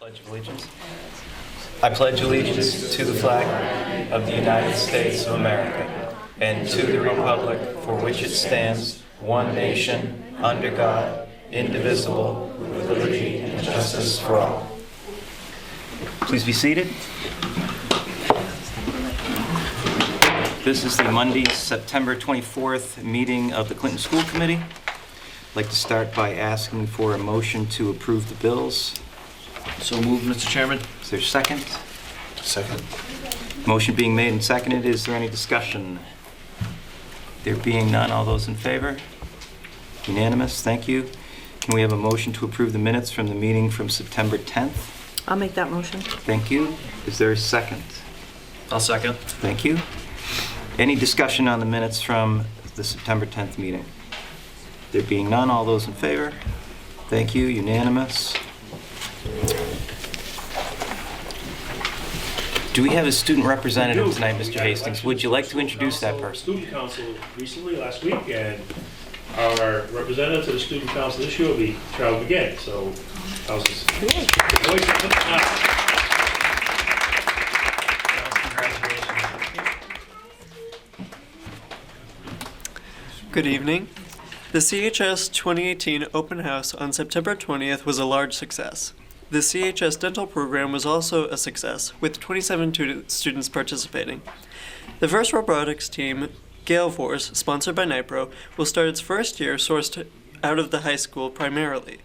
Pledge of allegiance. I pledge allegiance to the flag of the United States of America and to the republic for which it stands, one nation, under God, indivisible, with liberty and justice for all. Please be seated. This is the Monday, September 24th meeting of the Clinton School Committee. I'd like to start by asking for a motion to approve the bills. So moved, Mr. Chairman. Is there a second? Second. Motion being made and seconded. Is there any discussion? There being none, all those in favor? Unanimous, thank you. Can we have a motion to approve the minutes from the meeting from September 10th? I'll make that motion. Thank you. Is there a second? I'll second. Thank you. Any discussion on the minutes from the September 10th meeting? There being none, all those in favor? Thank you, unanimous. Do we have a student representative tonight, Mr. Hastings? Would you like to introduce that person? Student Council recently, last week, and our representative to the Student Council this year will be Charles McGinn. So, how's this? Good evening. The CHS 2018 open house on September 20th was a large success. The CHS dental program was also a success, with 27 students participating. The first robotics team, Gale Force, sponsored by Nipro, will start its first year sourced out of the high school primarily.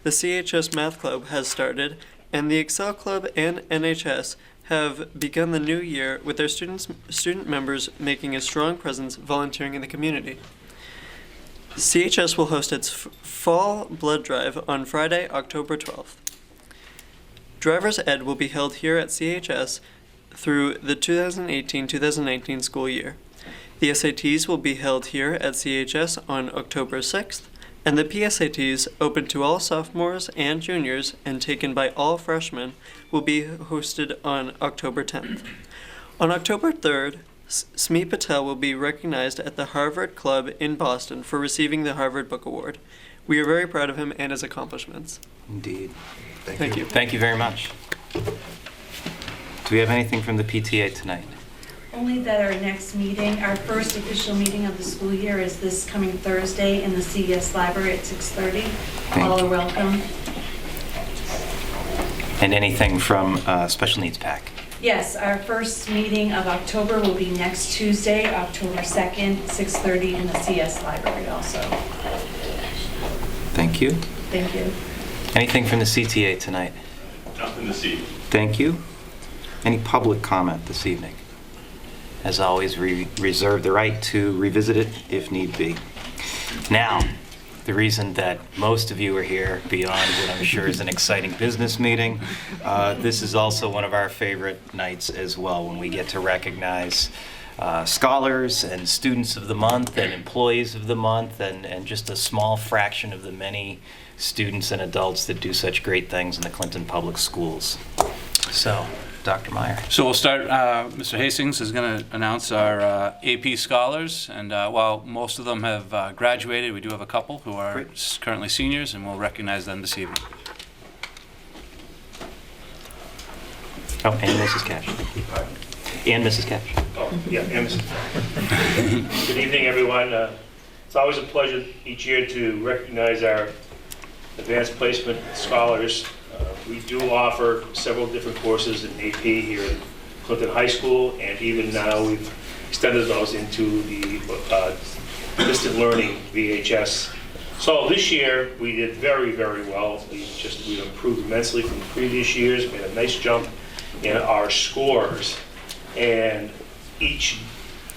The CHS Math Club has started, and the Excel Club and NHS have begun the new year with their student members making a strong presence volunteering in the community. CHS will host its fall blood drive on Friday, October 12th. Driver's Ed will be held here at CHS through the 2018-2019 school year. The SATs will be held here at CHS on October 6th, and the PSATs, open to all sophomores and juniors and taken by all freshmen, will be hosted on October 10th. On October 3rd, Smeet Patel will be recognized at the Harvard Club in Boston for receiving the Harvard Book Award. We are very proud of him and his accomplishments. Indeed. Thank you. Thank you very much. Do we have anything from the PTA tonight? Only that our next meeting, our first official meeting of the school year, is this coming Thursday in the CES library at 6:30. All are welcome. And anything from Special Needs PAC? Yes, our first meeting of October will be next Tuesday, October 2nd, 6:30 in the CS library also. Thank you. Thank you. Anything from the CTA tonight? Nothing to see. Thank you. Any public comment this evening? As always, we reserve the right to revisit it if need be. Now, the reason that most of you are here, beyond what I'm sure is an exciting business meeting, this is also one of our favorite nights as well, when we get to recognize scholars and students of the month and employees of the month, and just a small fraction of the many students and adults that do such great things in the Clinton Public Schools. So, Dr. Meyer. So we'll start, Mr. Hastings is going to announce our AP scholars, and while most of them have graduated, we do have a couple who are currently seniors, and we'll recognize them this evening. Oh, and Mrs. Cash. And Mrs. Cash. Oh, yeah, Emerson. Good evening, everyone. It's always a pleasure each year to recognize our advanced placement scholars. We do offer several different courses in AP here at Clinton High School, and even now we've extended those into the distant learning VHS. So this year we did very, very well. We've improved immensely from the previous years, made a nice jump in our scores, and each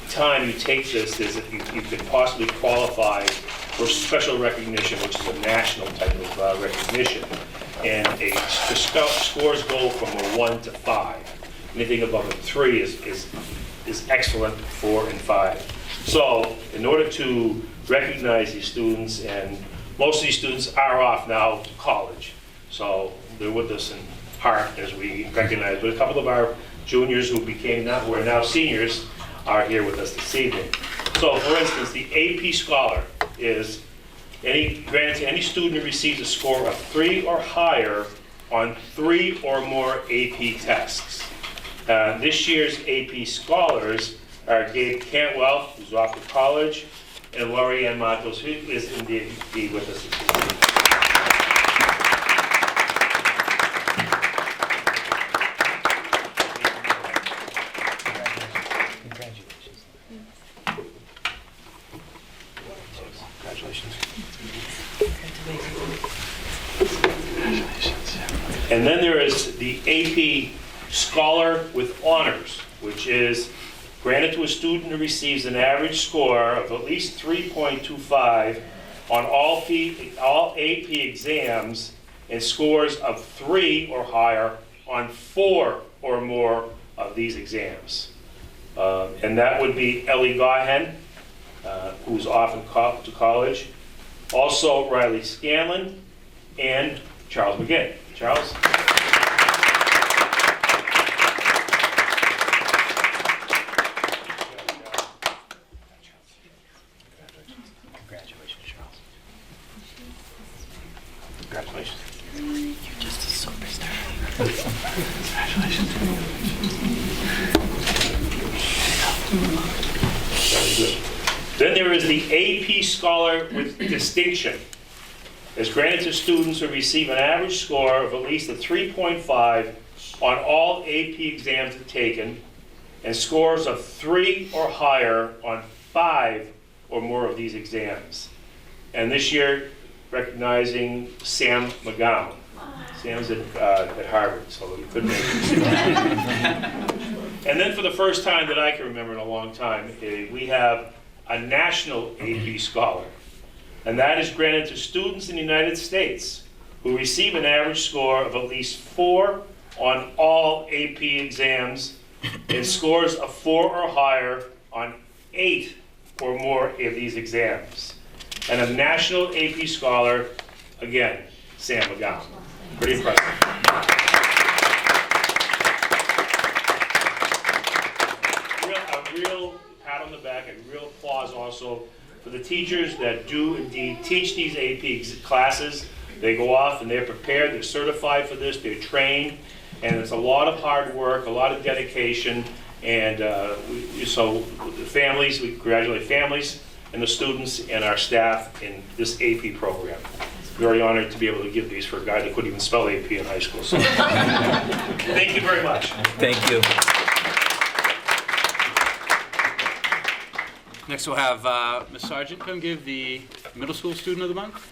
time you take this, you can possibly qualify for special recognition, which is a national type of recognition. And the scores go from a 1 to 5. Anything above a 3 is excellent, 4 and 5. So in order to recognize these students, and most of these students are off now to college, so they're with us in heart as we recognize. But a couple of our juniors who are now seniors are here with us this evening. So for instance, the AP Scholar is any student who receives a score of 3 or higher on 3 or more AP tests. This year's AP scholars are Gabe Cantwell, who's off to college, and Laurie Ann Matos, who is indeed with us this evening. And then there is the AP Scholar with Honors, which is granted to a student who receives an average score of at least 3.25 on all AP exams and scores of 3 or higher on 4 or more of these exams. And that would be Ellie Gahen, who's off to college, also Riley Scanlon, and Charles McGinn. Charles? Congratulations, Charles. Congratulations. You're just a superstar. Congratulations. Very good. Then there is the AP Scholar with Distinction. It's granted to students who receive an average score of at least a 3.5 on all AP exams taken and scores of 3 or higher on 5 or more of these exams. And this year, recognizing Sam McGowan. Sam's at Harvard, so he couldn't make it. And then for the first time that I can remember in a long time, we have a national AP Scholar. And that is granted to students in the United States who receive an average score of at least 4 on all AP exams and scores of 4 or higher on 8 or more of these exams. And a national AP Scholar, again, Sam McGowan. Pretty impressive. A real pat on the back, a real applause also for the teachers that do indeed teach these AP classes. They go off and they're prepared, they're certified for this, they're trained, and it's a lot of hard work, a lot of dedication, and so the families, we congratulate families and the students and our staff in this AP program. Very honored to be able to give these for a guy that couldn't even spell AP in high school. So. Thank you very much. Thank you. Next we'll have Ms. Sargent come give the middle school student of the month.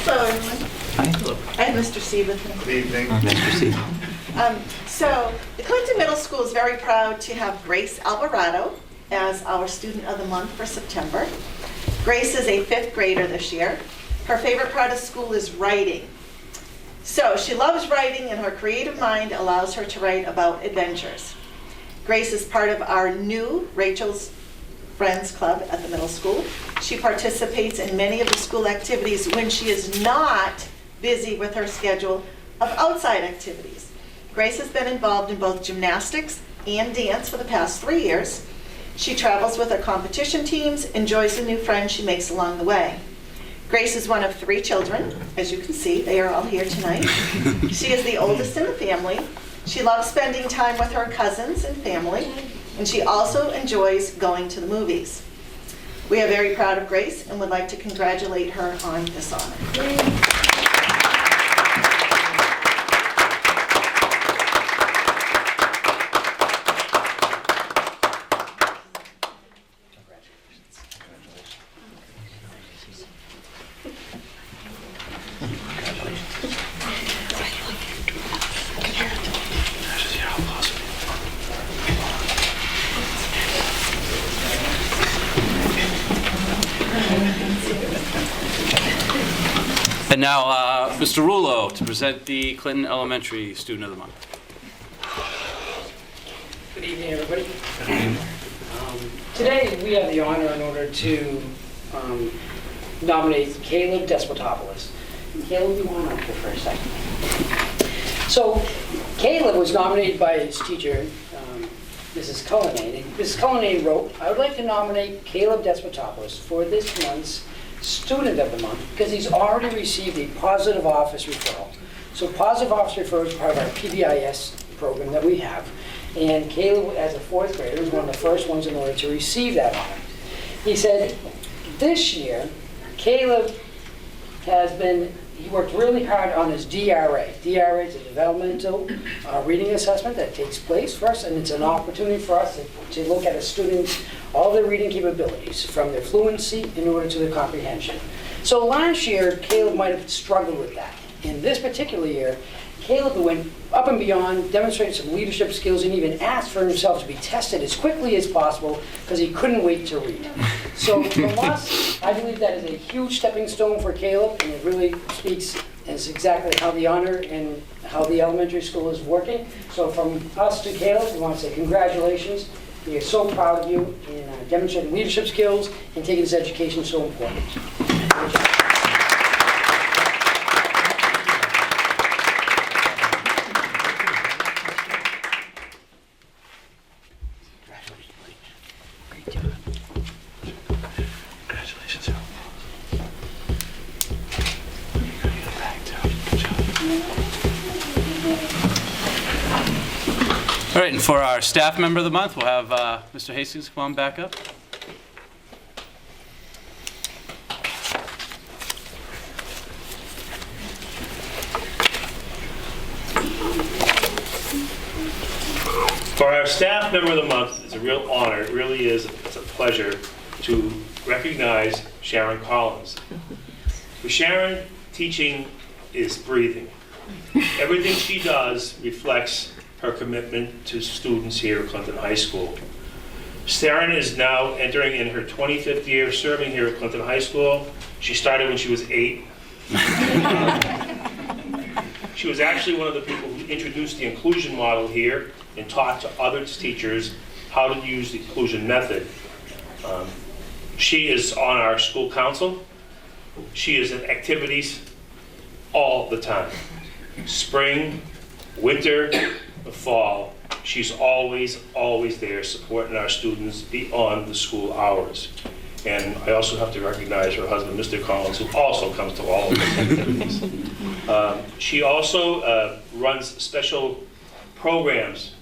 Hello, everyone. Hi. I have Mr. C with me. Good evening. Mr. C. So the Clinton Middle School is very proud to have Grace Alvarado as our Student of the Month for September. Grace is a 5th grader this year. Her favorite part of school is writing. So she loves writing, and her creative mind allows her to write about adventures. Grace is part of our new Rachel's Friends Club at the middle school. She participates in many of the school activities when she is not busy with her schedule of outside activities. Grace has been involved in both gymnastics and dance for the past 3 years. She travels with her competition teams, enjoys the new friends she makes along the way. Grace is one of 3 children. As you can see, they are all here tonight. She is the oldest in the family. She loves spending time with her cousins and family, and she also enjoys going to the movies. We are very proud of Grace and would like to congratulate her on this honor. And now, Mr. Rulo to present the Clinton Elementary Student of the Month. Good evening, everybody. Today, we have the honor in order to nominate Caleb Despotopoulos. And Caleb, you want to up here for a second? So, Caleb was nominated by his teacher, Mrs. Cullinane. And Mrs. Cullinane wrote, "I would like to nominate Caleb Despotopoulos for this month's Student of the Month because he's already received a positive office referral." So positive office referral is part of our PBIS program that we have. And Caleb, as a fourth grader, was one of the first ones in order to receive that honor. He said, this year, Caleb he worked really hard on his DRA. DRA is a developmental reading assessment that takes place for us, and it's an opportunity for us to look at a student's, all their reading capabilities, from their fluency in order to their comprehension. So last year, Caleb might have struggled with that. In this particular year, Caleb went up and beyond, demonstrated some leadership skills, and even asked for himself to be tested as quickly as possible because he couldn't wait to read. So from us, I believe that is a huge stepping stone for Caleb, and it really speaks as exactly how the honor and how the elementary school is working. So from us to Caleb, we want to say congratulations. We are so proud of you in demonstrating leadership skills and taking this education so important. Good job. All right, and for our staff member of the month, we'll have Mr. Hastings come on back up. For our staff member of the month, it's a real honor, it really is, it's a pleasure to recognize Sharon Collins. For Sharon, teaching is breathing. Everything she does reflects her commitment to students here at Clinton High School. Sharon is now entering in her 25th year serving here at Clinton High School. She started when she was 8. She was actually one of the people who introduced the inclusion model here and taught to other teachers how to use the inclusion method. She is on our school council. She is in activities all the time. Spring, winter, the fall. She's always there supporting our students beyond the school hours. And I also have to recognize her husband, Mr. Collins, who also comes to all of these activities. She also runs special programs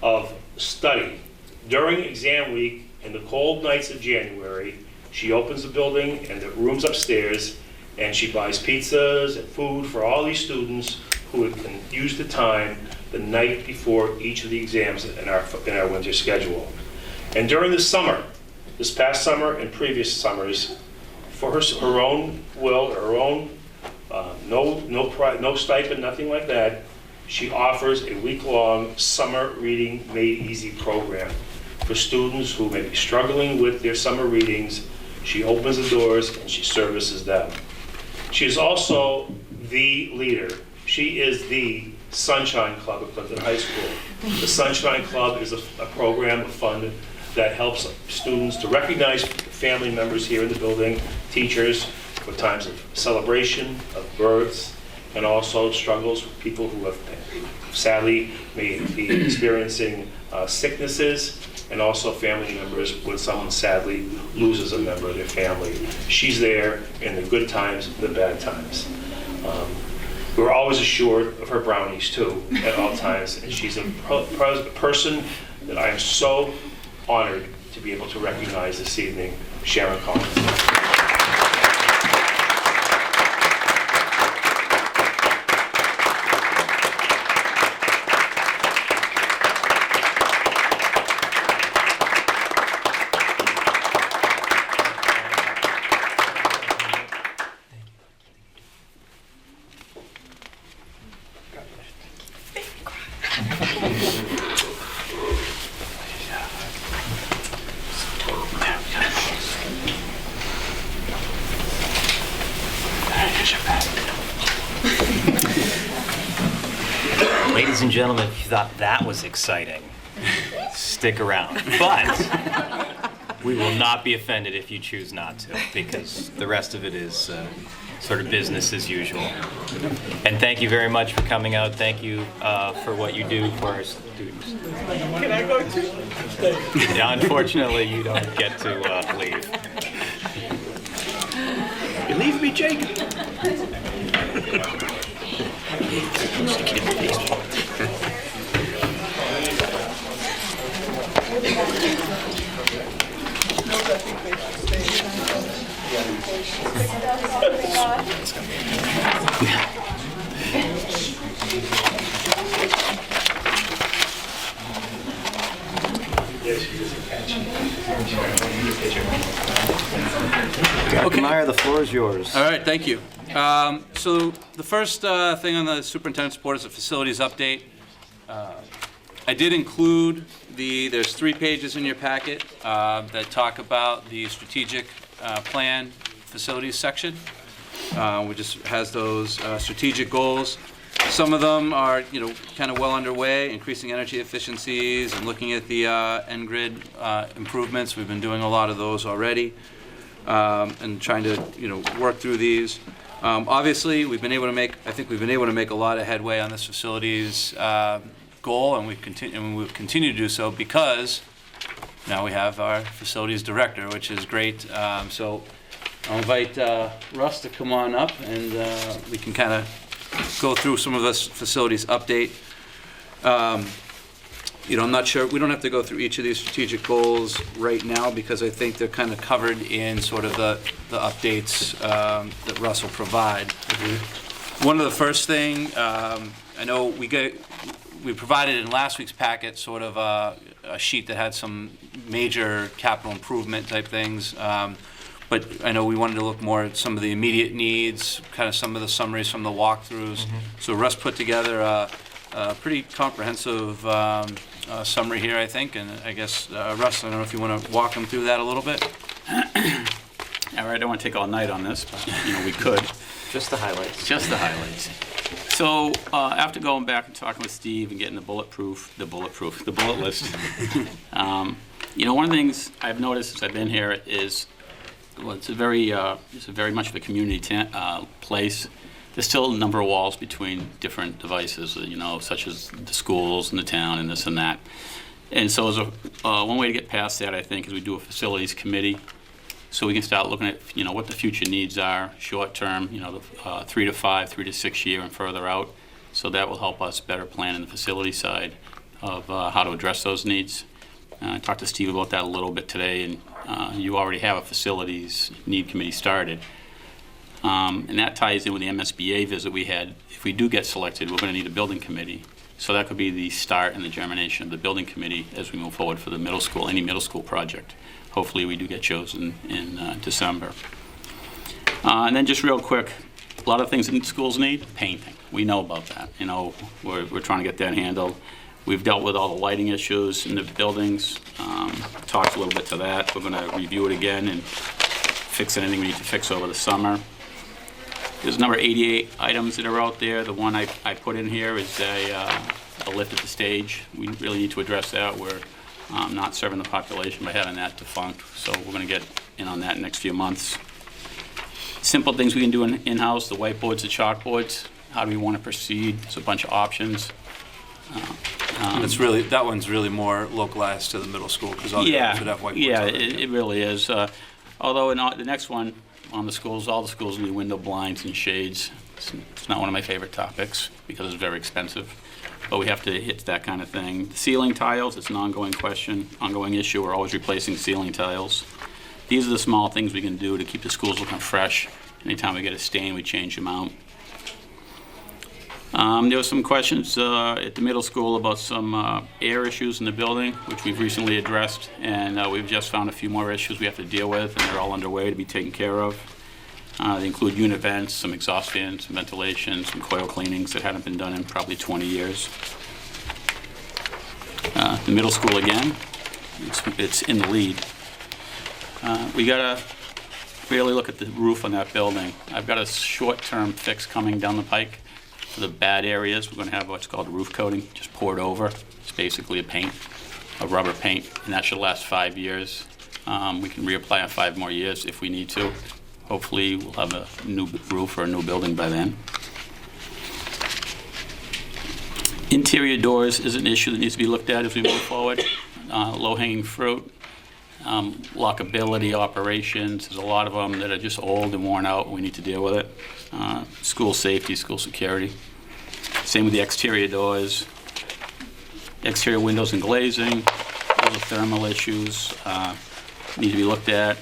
of study. During exam week and the cold nights of January, she opens the building and the rooms upstairs, and she buys pizzas and food for all these students who can use the time the night before each of the exams in our winter schedule. And during the summer, this past summer and previous summers, for her own will, her own, no stipend, nothing like that, she offers a week-long summer reading made easy program for students who may be struggling with their summer readings. She opens the doors and she services them. She is also the leader. She is the Sunshine Club at Clinton High School. The Sunshine Club is a program, a fund that helps students to recognize family members here in the building, teachers, for times of celebration, of births, and also struggles with people who have sadly may be experiencing sicknesses, and also family members when someone sadly loses a member of their family. She's there in the good times, the bad times. We're always assured of her brownies too, at all times, and she's a person that I am so honored to be able to recognize this evening, Sharon Collins. Ladies and gentlemen, if you thought that was exciting, stick around. But We will not be offended if you choose not to, because the rest of it is sort of business as usual. And thank you very much for coming out. Thank you for what you do for our students. Can I go too? Yeah, unfortunately, you don't get to leave. Believe me, Jake. Dr. Meyer, the floor is yours. All right, thank you. So the first thing on the superintendent's report is a facilities update. I did include there's 3 pages in your packet that talk about the strategic plan facilities section, which just has those strategic goals. Some of them are, kind of well underway, increasing energy efficiencies and looking at the N-Grid improvements. We've been doing a lot of those already, and trying to, work through these. Obviously, I think we've been able to make a lot of headway on this facilities goal, and we've continued to do so because now we have our facilities director, which is great. So I'll invite Russ to come on up, and we can kind of go through some of this facilities update. I'm not sure, we don't have to go through each of these strategic goals right now because I think they're kind of covered in sort of the updates that Russ will provide. One of the first thing, I know we provided in last week's packet sort of a sheet that had some major capital improvement type things. But I know we wanted to look more at some of the immediate needs, kind of some of the summaries from the walkthroughs. So Russ put together a pretty comprehensive summary here, I think. And I guess, Russ, I don't know if you want to walk them through that a little bit. All right, I don't want to take all night on this, but we could. Just the highlights. Just the highlights. So after going back and talking with Steve and getting the bullet list, one of the things I've noticed since I've been here is, it's a very much of a community place. There's still a number of walls between different devices, such as the schools and the town and this and that. And so as one way to get past that, I think, is we do a facilities committee, so we can start looking at, what the future needs are, short term, the 3 to 5, 3 to 6 year and further out. So that will help us better plan in the facility side of how to address those needs. I talked to Steve about that a little bit today, and you already have a facilities need committee started. And that ties in with the MSBA visit we had. If we do get selected, we're going to need a building committee. So that could be the start and the germination of the building committee as we move forward for the middle school, any middle school project. Hopefully we do get chosen in December. And then just real quick, a lot of things that schools need, painting. We know about that. We're trying to get that handled. We've dealt with all the lighting issues in the buildings, talked a little bit to that. We're going to review it again and fix anything we need to fix over the summer. There's number 88 items that are out there. The one I put in here is a lift at the stage. We really need to address that. We're not serving the population by having that defunct, so we're going to get in on that in the next few months. Simple things we can do in-house, the whiteboards, the chalkboards. How do we want to proceed? There's a bunch of options. That one's really more localized to the middle school because all the others would have whiteboards. Yeah, already. it really is. Although the next one on the schools, all the schools need window blinds and shades. It's not one of my favorite topics because it's very expensive, but we have to hit that kind of thing. The ceiling tiles, it's an ongoing question, ongoing issue. We're always replacing ceiling tiles. These are the small things we can do to keep the schools looking fresh. Anytime we get a stain, we change them out. There were some questions at the middle school about some air issues in the building, which we've recently addressed, and we've just found a few more issues we have to deal with, and they're all underway to be taken care of. They include unit vents, some exhaust fans, some ventilation, some coil cleanings that haven't been done in probably 20 years. The middle school, again, it's in the lead. We got to really look at the roof on that building. I've got a short-term fix coming down the pike. For the bad areas, we're going to have what's called roof coating, just poured over. It's basically a rubber paint, and that should last 5 years. We can reapply on 5 more years if we need to. Hopefully, we'll have a new roof or a new building by then. Interior doors is an issue that needs to be looked at as we move forward. Low-hanging fruit, lockability operations, there's a lot of them that are just old and worn out, and we need to deal with it. School safety, school security. Same with the exterior doors. Exterior windows and glazing, those are thermal issues, need to be looked at.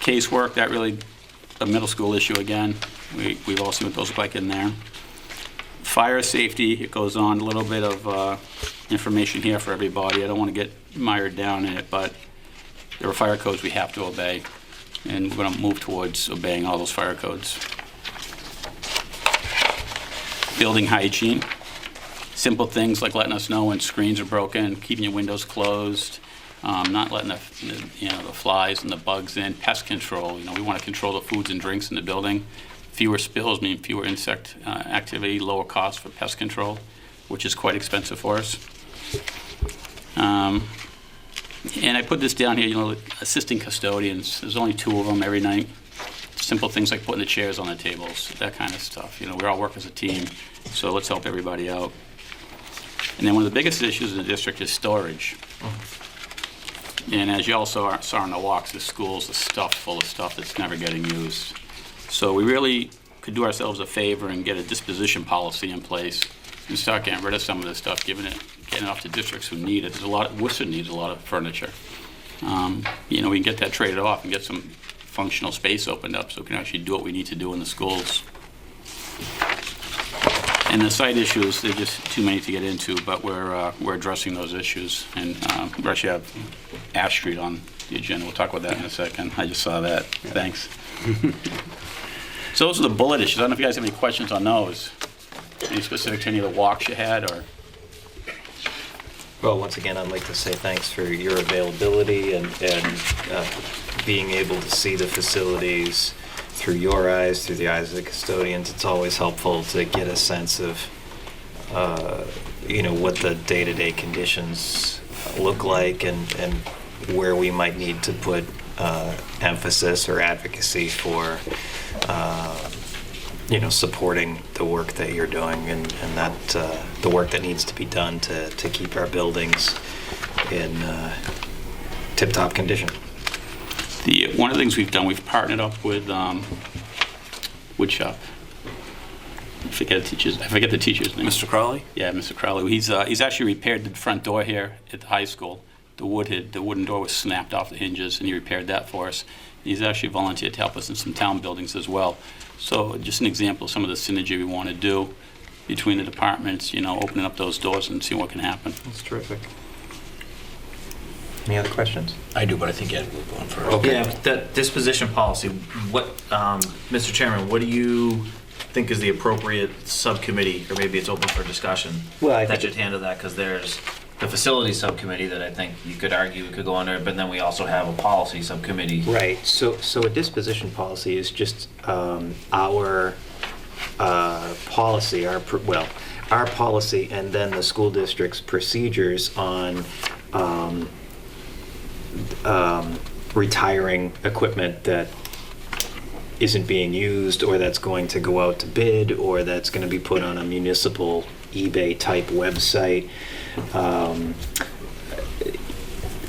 Casework, that really, a middle school issue again. We've all seen what those look like in there. Fire safety, it goes on, a little bit of information here for everybody. I don't want to get mired down in it, but there are fire codes we have to obey, and we're going to move towards obeying all those fire codes. Building hygiene, simple things like letting us know when screens are broken, keeping your windows closed, not letting the flies and the bugs in. Pest control, we want to control the foods and drinks in the building. Fewer spills mean fewer insect activity, lower cost for pest control, which is quite expensive for us. And I put this down here, assisting custodians. There's only 2 of them every night. Simple things like putting the chairs on the tables, that kind of stuff. We all work as a team, so let's help everybody out. And then one of the biggest issues in the district is storage. And as you all saw in the walks, the school's stuffed full of stuff that's never getting used. So we really could do ourselves a favor and get a disposition policy in place and start getting rid of some of this stuff, getting it off to districts who need it. Worcester needs a lot of furniture. We can get that traded off and get some functional space opened up so we can actually do what we need to do in the schools. And the site issues, they're just too many to get into, but we're addressing those issues. And we actually have Ash Street on the agenda. We'll talk about that in a second. I just saw that. Thanks. So those are the bullet issues. I don't know if you guys have any questions on those. Any specific to any of the walks you had, or? Well, once again, I'd like to say thanks for your availability and being able to see the facilities through your eyes, through the eyes of the custodians. It's always helpful to get a sense of, what the day-to-day conditions look like and where we might need to put emphasis or advocacy for, supporting the work that you're doing and that the work that needs to be done to keep our buildings in tip-top condition. One of the things we've done, we've partnered up with Woodshop. I forget the teacher's name. Mr. Crowley? Yeah, Mr. Crowley. He's actually repaired the front door here at the high school. The wooden door was snapped off the hinges, and he repaired that for us. He's actually volunteered to help us in some town buildings as well. So just an example of some of the synergy we want to do between the departments, opening up those doors and seeing what can happen. That's terrific. Any other questions? I do, but I think Ed will go on first. Okay. Yeah, that disposition policy, Mr. Chairman, what do you think is the appropriate subcommittee, or maybe it's open for discussion, Well, I that think should handle that? Because there's the facility subcommittee that I think you could argue could go under, but then we also have a policy subcommittee. Right, so a disposition policy is just our policy, our policy, and then the school district's procedures on retiring equipment that isn't being used, or that's going to go out to bid, or that's going to be put on a municipal eBay-type website.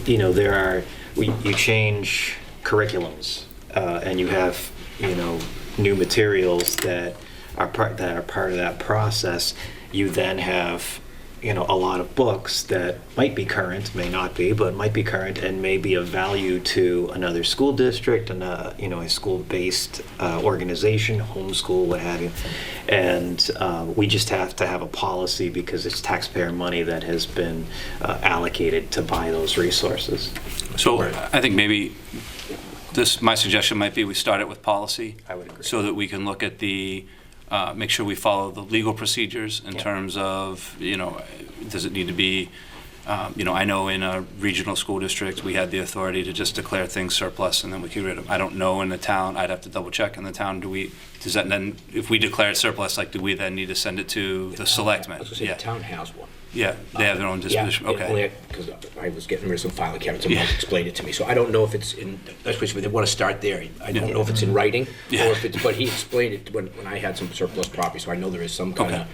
You change curriculums, and you have, new materials that are part of that process. You then have, a lot of books that might be current, may not be, but might be current and may be of value to another school district and a school-based organization, homeschool, what have you. And we just have to have a policy because it's taxpayer money that has been allocated to buy those resources. So I think maybe my suggestion might be we start it with policy. I would agree. So that we can look at make sure we follow the legal procedures in terms of, does it need to be, I know in a regional school district, we had the authority to just declare things surplus and then we get rid of them. I don't know in the town, I'd have to double check in the town, if we declare it surplus, do we then need to send it to the selectmen? I was gonna say, the town has one. Yeah, they have their own disposition, okay. Because I was getting rid of some filing cabinets, and Mike explained it to me, so I don't know if it's in, especially if they want to start there, I don't know if it's in writing, or Yeah. if it's, but he explained it when I had some surplus property, so I know there is some kind Okay. of.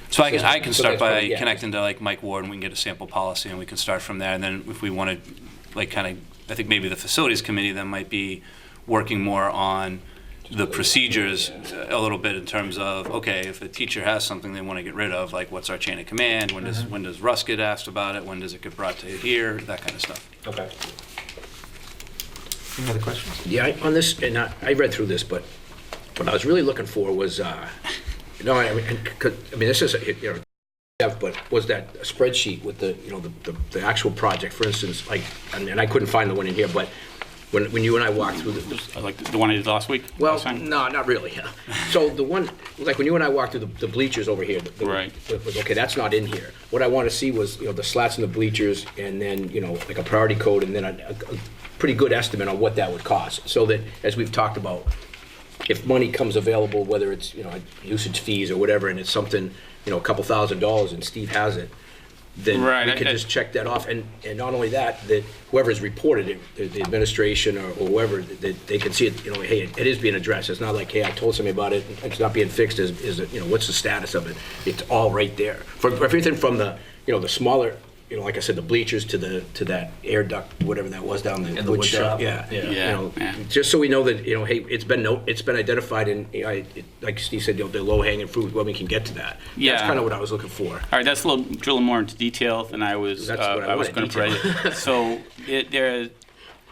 So I can So start that's by probably- yeah. connecting to like Mike Ward, and we can get a sample policy, and we can start from there, and then if we want to, like, kind of, I think maybe the facilities committee then might be working more on the procedures a little bit in terms of, okay, if a teacher has something they want to get rid of, like what's our chain of command, when does Russ get asked about it, when does it get brought to here, that kind of stuff. Okay. Any other questions? Yeah, on this, and I read through this, but what I was really looking for was, no, I mean, this is, but was that spreadsheet with the, the actual project, for instance, like, and I couldn't find the one in here, but when you and I walked through the. Like the one I did last week? Well, last time? no, not really. So the one, like when you and I walked through the bleachers over here. Right. Was, okay, that's not in here. What I want to see was, the slats in the bleachers and then, like a priority code and then a pretty good estimate on what that would cost. So that, as we've talked about, if money comes available, whether it's, usage fees or whatever, and it's something, a couple $1,000s and Steve has it, then Right, we can just check that off. And not only that, that whoever's reported it, the administration or whoever, that they can see it, hey, it is being addressed. It's not like, hey, I told somebody about it, it's not being fixed, is it, what's the status of it? It's all right there. For everything from the, the smaller, like I said, the bleachers to that air duct, whatever that was down the wood shop. Yeah. Yeah. Just so we know that, hey, it's been identified and, like Steve said, the low-hanging fruit, when we can get to that. Yeah. That's kind of what I was looking for. All right, that's a little drilling more into detail than I was. That's what I wanted, going to provide. So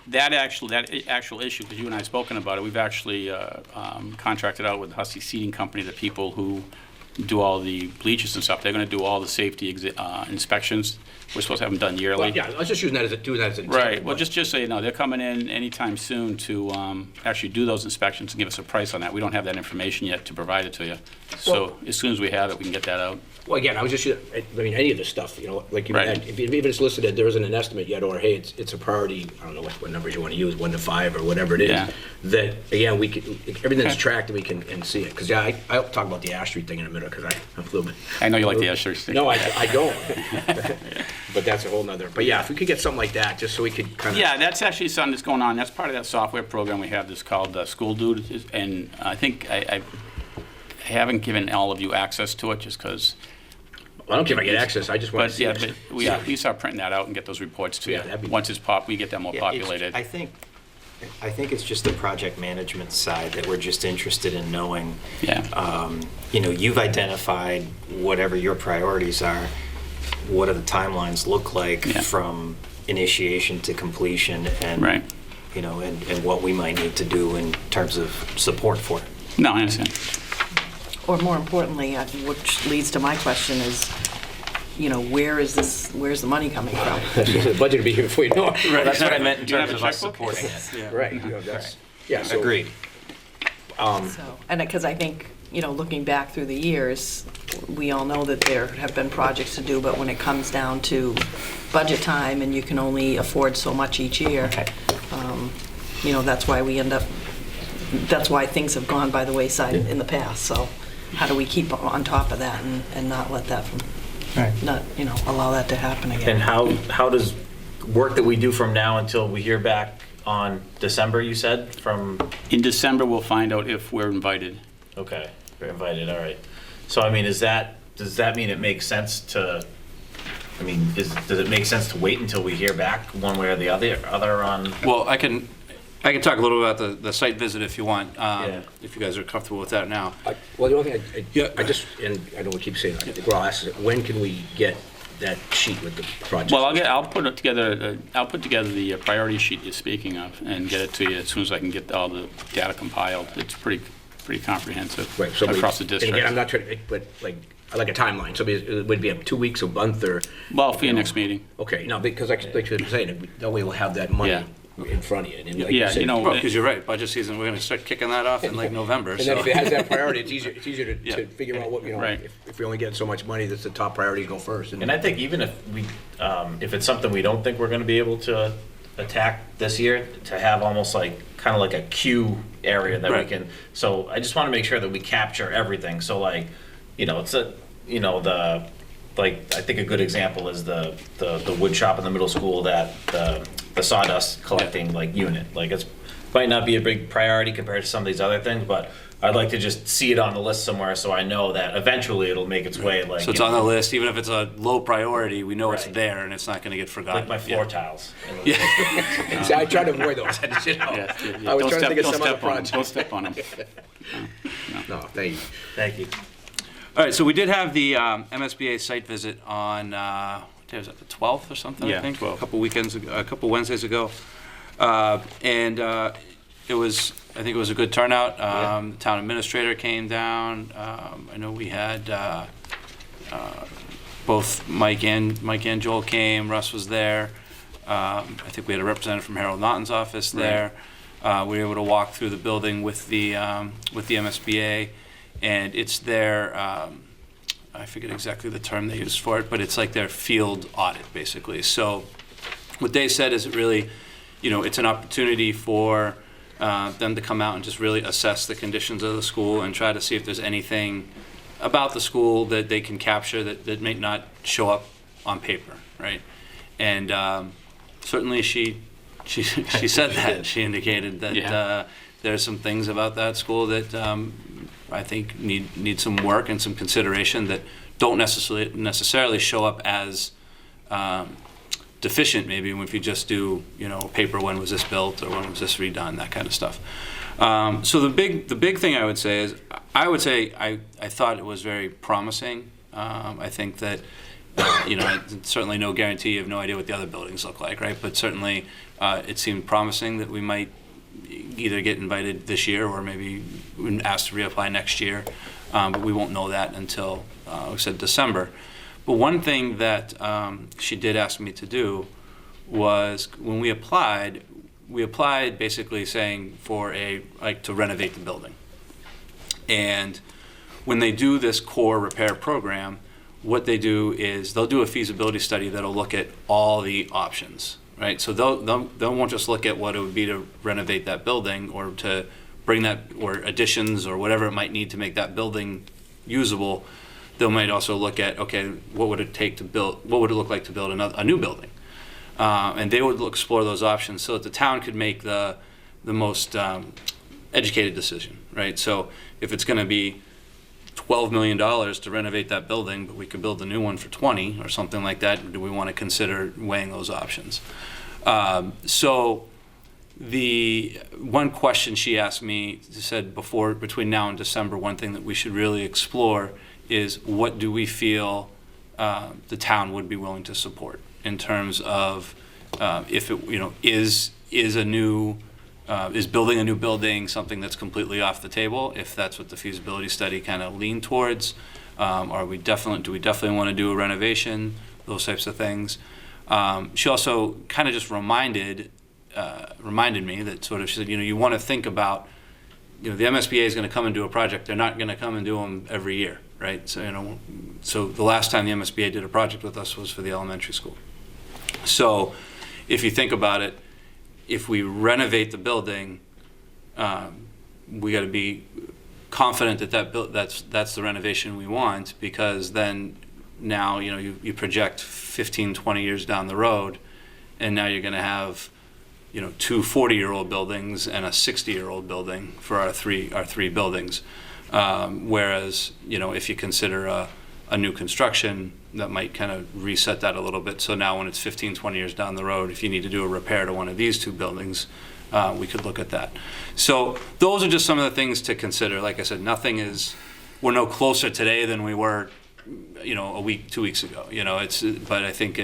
that actual issue, because you and I have spoken about it, we've actually contracted out with Husky Seating Company, the people who do all the bleachers and stuff. They're going to do all the safety inspections. We're supposed to have them done yearly. Well, yeah, I was just using that as an example. Right. Well, just so you know, they're coming in anytime soon to actually do those inspections and give us a price on that. We don't have that information yet to provide it to you. So as soon as we have it, we can get that out. Well, again, I was just, any of this stuff, like, Right. if it's listed, there isn't an estimate yet, or, hey, it's a priority, I don't know what numbers you want to use, 1 to 5 or whatever it is, Yeah. that, again, everything's Okay. tracked and we can see it. Because, yeah, I'll talk about the Ash Street thing in a minute, because I'm a little bit. I know you like the Ash Street thing. No, I don't. But that's a whole nother, but yeah, if we could get something like that, just so we could kind of. Yeah, that's actually something that's going on. That's part of that software program we have that's called School Dude. And I think I haven't given all of you access to it just because. I don't care if I get access, I just want to But see yeah, it. but we start printing that out and get those reports to Yeah, you. that'd be- Once it's we get them more Yeah, it's- populated. I think it's just the project management side that we're just interested in knowing. Yeah. You've identified whatever your priorities are. What do the timelines look like Yeah. from initiation to completion, and Right. and what we might need to do in terms of support for it. No, I understand. Or more importantly, which leads to my question is, where's the money coming from? The budget will be here before you know it. Well, that's what I meant in You have terms a of us checkbook? supporting it. Right, yeah, so. Agreed. So, and because I think, looking back through the years, we all know that there have been projects to do, but when it comes down to budget time and you can only afford so much each year, that's why that's why things have gone by the wayside in the past. So how do we keep on top of that and not let that allow that to happen again? And how does work that we do from now until we hear back on December, you said, from, In December, we'll find out if we're invited. okay, we're invited, all right. So, I mean, does that mean it makes sense to, does it make sense to wait until we hear back one way or the other on? Well, I can talk a little about the site visit if you want, Yeah. if you guys are comfortable with that now. Well, the only thing Yeah. I just, and I know we keep saying, I think we're all asking, when can we get that sheet with the project? Well, I'll put together the priority sheet you're speaking of and get it to you as soon as I can get all the data compiled. It's pretty comprehensive Right, so across the and district. again, I'm not trying to, but like a timeline, so it would be 2 weeks, a month, or? Well, for your next meeting. Okay, no, because like you're saying, that way we'll have that money Yeah. in front of you. And like Yeah, said, Well, Because you're right, budget season, we're going to start kicking that off in like November. And then So if it has that priority, it's easier to Yeah. figure out what, Right. if we only get so much money, that's the top priority to go first. And I think even if if it's something we don't think we're gonna be able to attack this year, to have almost kind of like a queue area that we Right. can, so I just wanna make sure that we capture everything, so it's the like, I think a good example is the wood shop in the middle school, that the sawdust collecting like unit. Like, it's might not be a big priority compared to some of these other things, but I'd like to just see it on the list somewhere so I know that eventually it'll make its way, like. So it's on the list, even if it's a low priority, we know it's Right. there and it's not gonna get forgotten. Like my floor Yeah. tiles. Yeah. See, I try to avoid those. I just, you know, Yeah, I was don't trying to step- think of don't some other step on 'em. project. Don't step on them. No, thank you. Thank you. All right, so we did have the MSBA site visit on, what day was that, the 12th or something, I Yeah, think? 12th. A couple Wednesdays ago. And it was, I think it was a good turnout. The town administrator came down. I know we had both Mike and Joel came, Russ was there. I think we had a representative from Harold Naughton's office there. We were able to walk through the building with the MSBA, and it's their, I forget exactly the term they used for it, but it's like their field audit, basically. So what they said is it really, it's an opportunity for them to come out and just really assess the conditions of the school and try to see if there's anything about the school that they can capture that may not show up on paper, right? And certainly she said that. She indicated that Yeah. there's some things about that school that I think need some work and some consideration that don't necessarily show up as deficient, maybe if you just do paper, when was this built or when was this redone, that kind of stuff. So the big thing I would say is I thought it was very promising. I think that certainly no guarantee, you have no idea what the other buildings look like, right? But certainly it seemed promising that we might either get invited this year or maybe asked to reapply next year. But we won't know that until we said December. But one thing that she did ask me to do was when we applied basically saying to renovate the building. And when they do this core repair program, what they do is they'll do a feasibility study that'll look at all the options, right? So they won't just look at what it would be to renovate that building or to bring that, or additions or whatever it might need to make that building usable. They might also look at, okay, what would it look like to build a new building? And they would explore those options so that the town could make the most educated decision, right? So if it's gonna be $12 million to renovate that building, but we could build a new one for 20 or something like that, do we want to consider weighing those options? So the one question she asked me, said between now and December, one thing that we should really explore is what do we feel the town would be willing to support in terms of if it, is building a new building something that's completely off the table, if that's what the feasibility study kind of leaned towards. Do we definitely want to do a renovation, those types of things. She also kind of just reminded me that she said, you want to think about, the MSBA is going to come and do a project. They're not going to come and do them every year, right? So, so the last time the MSBA did a project with us was for the elementary school. So if you think about it, if we renovate the building, we got to be confident that that's the renovation we want, because then now you project 15, 20 years down the road, and now you're going to have two 40-year-old buildings and a 60-year-old building for our three buildings. Whereas if you consider a new construction, that might kind of reset that a little bit. So now when it's 15, 20 years down the road, if you need to do a repair to one of these two buildings, we could look at that. So those are just some of the things to consider. Like I said, we're no closer today than we were, a week, 2 weeks ago. But I think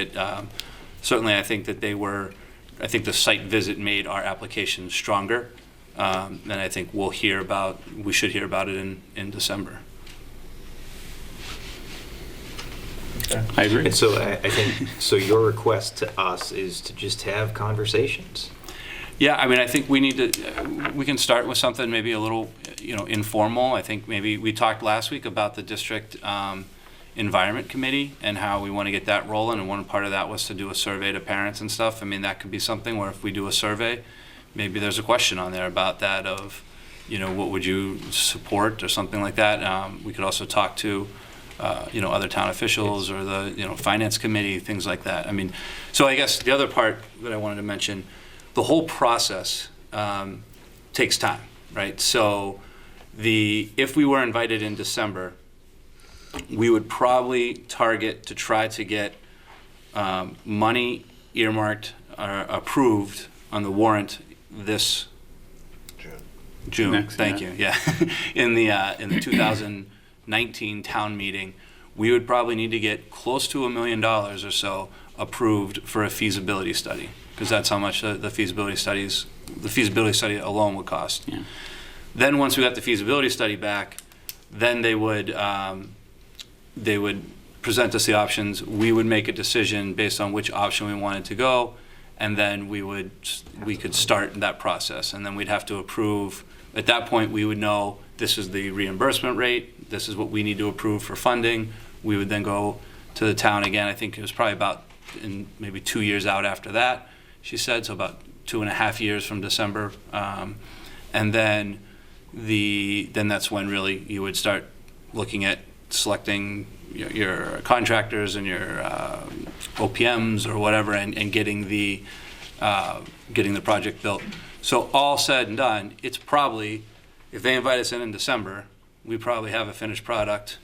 certainly I think that the site visit made our application stronger. And I think we should hear about it in December. I agree. And so I think, so your request to us is to just have conversations. Yeah, I think we can start with something maybe a little, informal. I think maybe we talked last week about the district environment committee and how we want to get that rolling. And one part of that was to do a survey to parents and stuff. That could be something where if we do a survey, maybe there's a question on there about that of, what would you support or something like that. We could also talk to other town officials or the, finance committee, things like that. I mean, so I guess the other part that I wanted to mention, the whole process takes time, right? So if we were invited in December, we would probably target to try to get money earmarked or approved on the warrant this June. Next, Thank yeah. you. Yeah, in the 2019 town meeting, we would probably need to get close to $1 million or so approved for a feasibility study, because that's how much the feasibility study alone would cost. Yeah. Then once we got the feasibility study back, then they would present us the options. We would make a decision based on which option we wanted to go, and then we could start that process. And then we'd have to approve. At that point, we would know this is the reimbursement rate, this is what we need to approve for funding. We would then go to the town again. I think it was probably about maybe 2 years out after that, she said, so about 2.5 years from December. And then that's when really you would start looking at selecting your contractors and your OPMs or whatever, and getting the project built. So all said and done, it's probably, if they invite us in December, we probably have a finished product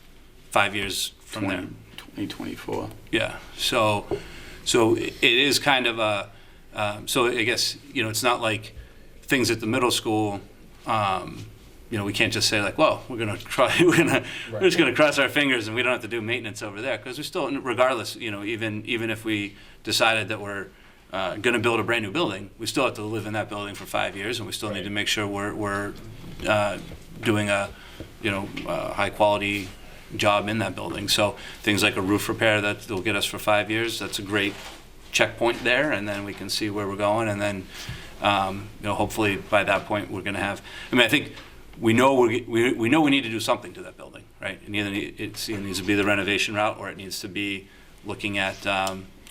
5 years from there. 2024. Yeah. So it is kind of a. So I guess it's not like things at the middle school. We can't just say like, well, we're just gonna cross our fingers and we don't have to do maintenance over there, because we still, regardless, even if we decided that we're gonna build a brand new building, we still have to live in that building for 5 years, and we still need to make sure we're doing a high quality job in that building. So things like a roof repair that will get us for 5 years, that's a great checkpoint there, and then we can see where we're going, and then hopefully by that point we're gonna have. I think. We know we need to do something to that building, right? And either it needs to be the renovation route, or it needs to be looking at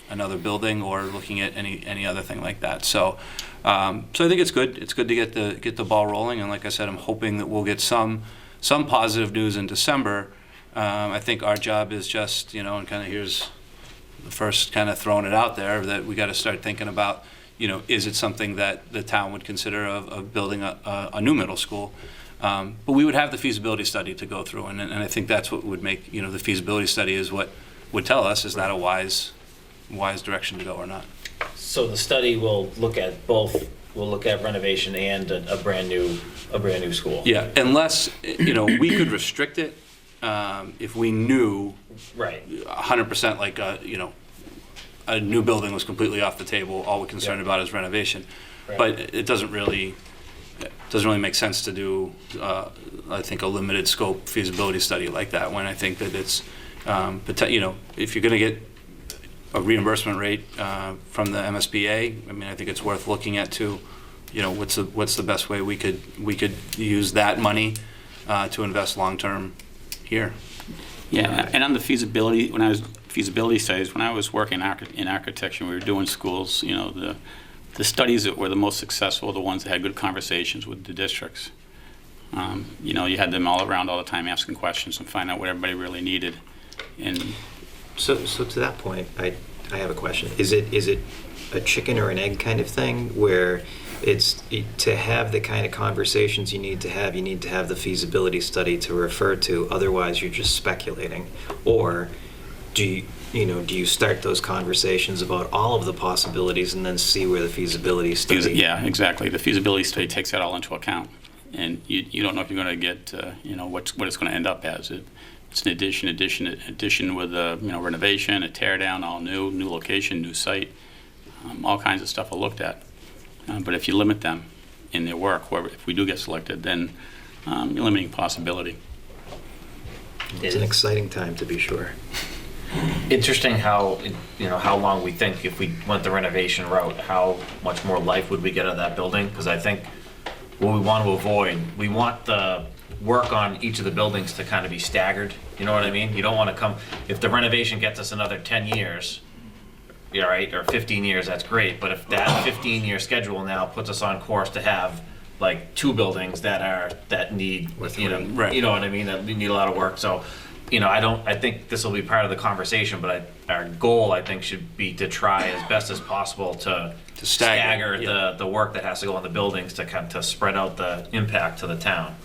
another building, or looking at any other thing like that. So I think it's good. It's good to get the ball rolling. And like I said, I'm hoping that we'll get some positive news in December. I think our job is just and kind of here's the first kind of throwing it out there, that we got to start thinking about is it something that the town would consider of building a new middle school. But we would have the feasibility study to go through, and I think that's what would make, the feasibility study is what would tell us, is that a wise direction to go or not. So the study will look at both, will look at renovation and a brand new school. Yeah, unless, we could restrict it if we knew Right. 100% like, a new building was completely off the table, all we're concerned about is renovation. Right. But it doesn't really make sense to do, I think, a limited scope feasibility study like that, when I think that it's, if you're going to get a reimbursement rate from the MSBA, I think it's worth looking at too. What's the best way we could use that money to invest long term here. Yeah, and on the feasibility studies, when I was working in architecture, we were doing schools. The studies that were the most successful, the ones that had good conversations with the districts. You had them all around all the time asking questions and find out what everybody really needed. And So to that point, I have a question. Is it a chicken or an egg kind of thing, where it's to have the kind of conversations you need to have the feasibility study to refer to, otherwise you're just speculating? Or do you start those conversations about all of the possibilities and then see where the feasibility study... Yeah, exactly. The feasibility study takes that all into account. And you don't know if you're going to get, what it's going to end up as. It's an addition with a renovation, a tear down, all new location, new site. All kinds of stuff are looked at. But if you limit them in their work, or if we do get selected, then you're limiting possibility. It's an exciting time, to be sure. Interesting how long we think, if we went the renovation route, how much more life would we get out of that building? Because I think what we want to avoid, we want the work on each of the buildings to kind of be staggered. You know what I mean? You don't want to come, if the renovation gets us another 10 years, yeah, right, or 15 years, that's great. But if that 15-year schedule now puts us on course to have like 2 buildings that need, right. you know what I mean, that need a lot of work. So I think this will be part of the conversation, but our goal, I think, should be to try as best as possible to stagger the work that has to go on the buildings to spread out the impact to the town.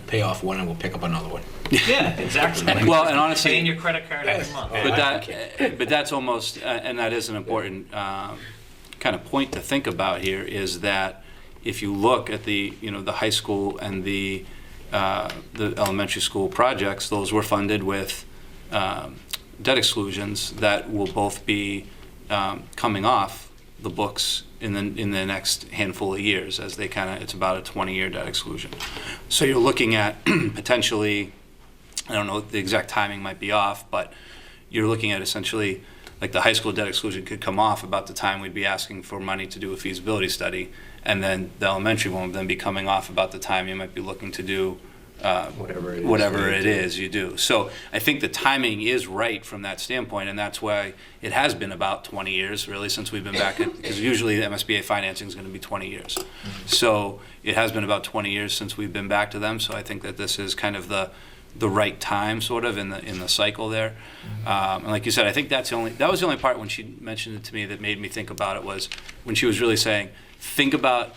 Pay off one and we'll pick up another one. Yeah, exactly. Well, and honestly, Paying your credit card every month. but that's almost, and that is an important kind of point to think about here, is that if you look at the high school and the elementary school projects, those were funded with debt exclusions that will both be coming off the books in the next handful of years, as they it's about a 20-year debt exclusion. So you're looking at potentially, I don't know, the exact timing might be off, but you're looking at essentially, like the high school debt exclusion could come off about the time we'd be asking for money to do a feasibility study, and then the elementary one would then be coming off about the time you might be looking to do whatever it is you do. So I think the timing is right from that standpoint, and that's why it has been about 20 years, really, since we've been back at, because usually the MSBA financing is going to be 20 years. So it has been about 20 years since we've been back to them, so I think that this is kind of the right time, sort of, in the cycle there. And like you said, I think that was the only part when she mentioned it to me that made me think about it, was when she was really saying, think about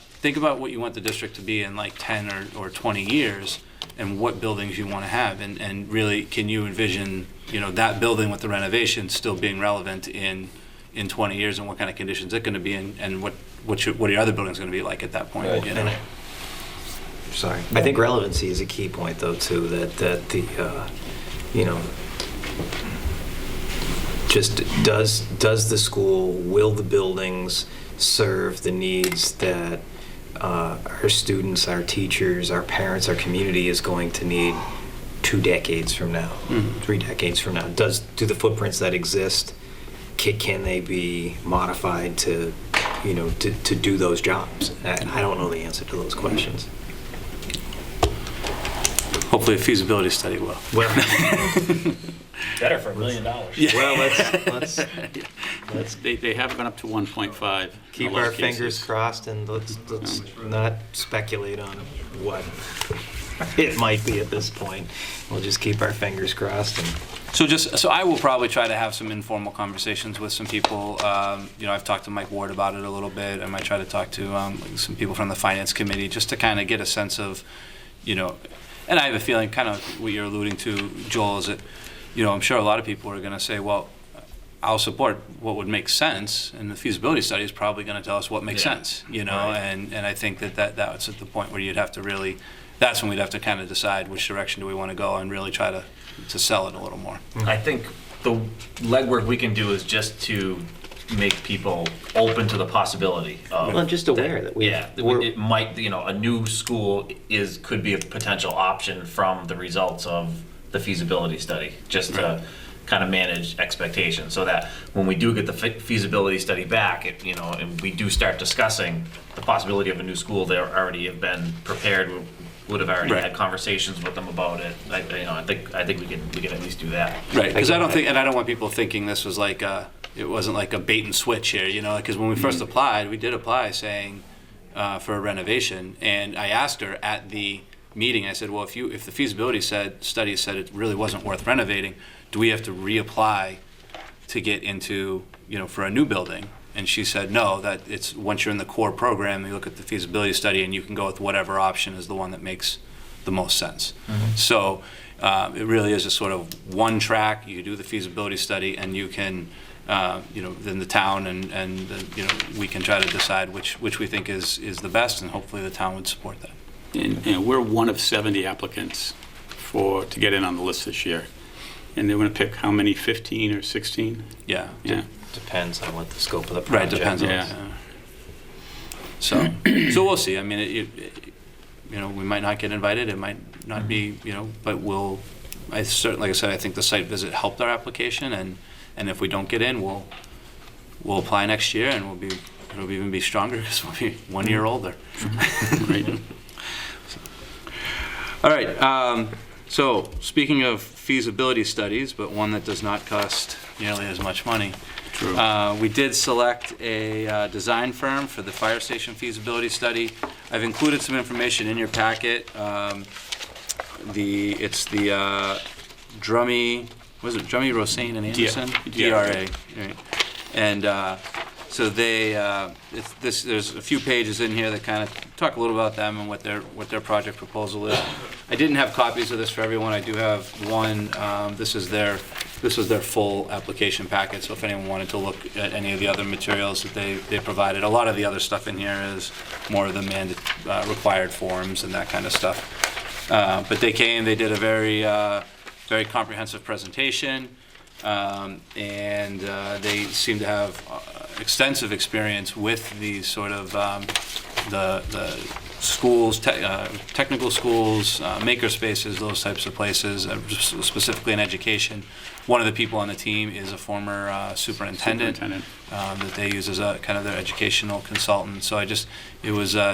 what you want the district to be in like 10 or 20 years, and what buildings you want to have, and really, can you envision, that building with the renovation still being relevant in 20 years, and what kind of conditions it's going to be in, and what are your other buildings going to be like at that point? Sorry. I think relevancy is a key point, though, too, that the, just does the school, will the buildings serve the needs that our students, our teachers, our parents, our community is going to need 2 decades from now, 3 decades from now? Do the footprints that exist, can they be modified to do those jobs? I don't know the answer to those questions. Hopefully a feasibility study will. Well, Better for $1 million. Yeah. well, let's They have gone up to 1.5. keep in a lot our of cases. fingers crossed, and let's not speculate on what it might be at this point. We'll just keep our fingers crossed. And So I will probably try to have some informal conversations with some people. I've talked to Mike Ward about it a little bit. I might try to talk to some people from the finance committee, just to kind of get a sense of, and I have a feeling, kind of what you're alluding to, Joel, is that, I'm sure a lot of people are going to say, well, I'll support what would make sense, and the feasibility study is probably going to tell us what makes sense, Right. And I think that's at the point where you'd have to really, that's when we'd have to kind of decide which direction do we want to go, and really try to sell it a little more. I think the legwork we can do is just to make people open to the possibility of. Well, just aware that it might, a new school could be a potential option from the results of the feasibility study, just to kind of manage expectations, so that when we do get the feasibility study back, and we do start discussing the possibility of a new school, they already have been prepared, would have already had conversations with them about it. I think we can at least do that. Right, because I don't want people thinking this was like it wasn't like a bait and switch here, because when we first applied, we did apply saying for a renovation, and I asked her at the meeting, I said, well, if the feasibility study said it really wasn't worth renovating, do we have to reapply to get into, for a new building? And she said, no, that it's once you're in the core program, you look at the feasibility study and you can go with whatever option is the one that makes the most sense. So it really is a sort of one track. You do the feasibility study, and you can, then the town and we can try to decide which we think is the best, and hopefully the town would support that. And we're one of 70 applicants to get in on the list this year. And they're going to pick how many, 15 or 16? Yeah. depends on what the scope of the Right, project is. depends on So we'll see. I mean, we might not get invited. It might not be, but like I said, I think the site visit helped our application, and if we don't get in, we'll apply next year, and it'll even be stronger because we'll be 1 year older. Right. All right. So speaking of feasibility studies, but one that does not cost nearly as much money. True. We did select a design firm for the fire station feasibility study. I've included some information in your packet. It's the Drummy, was it Drummy, Rosane, and Anderson? DRA. DRA, right. And so they, there's a few pages in here that kind of talk a little about them and what their project proposal is. I didn't have copies of this for everyone. I do have one. This was their full application packet, so if anyone wanted to look at any of the other materials that they provided. A lot of the other stuff in here is more of the required forms and that kind of stuff. But they came, they did a very comprehensive presentation, and they seem to have extensive experience with these sort of the schools, technical schools, maker spaces, those types of places, specifically in education. One of the people on the team is a former superintendent that they use as a kind of their educational consultant. So it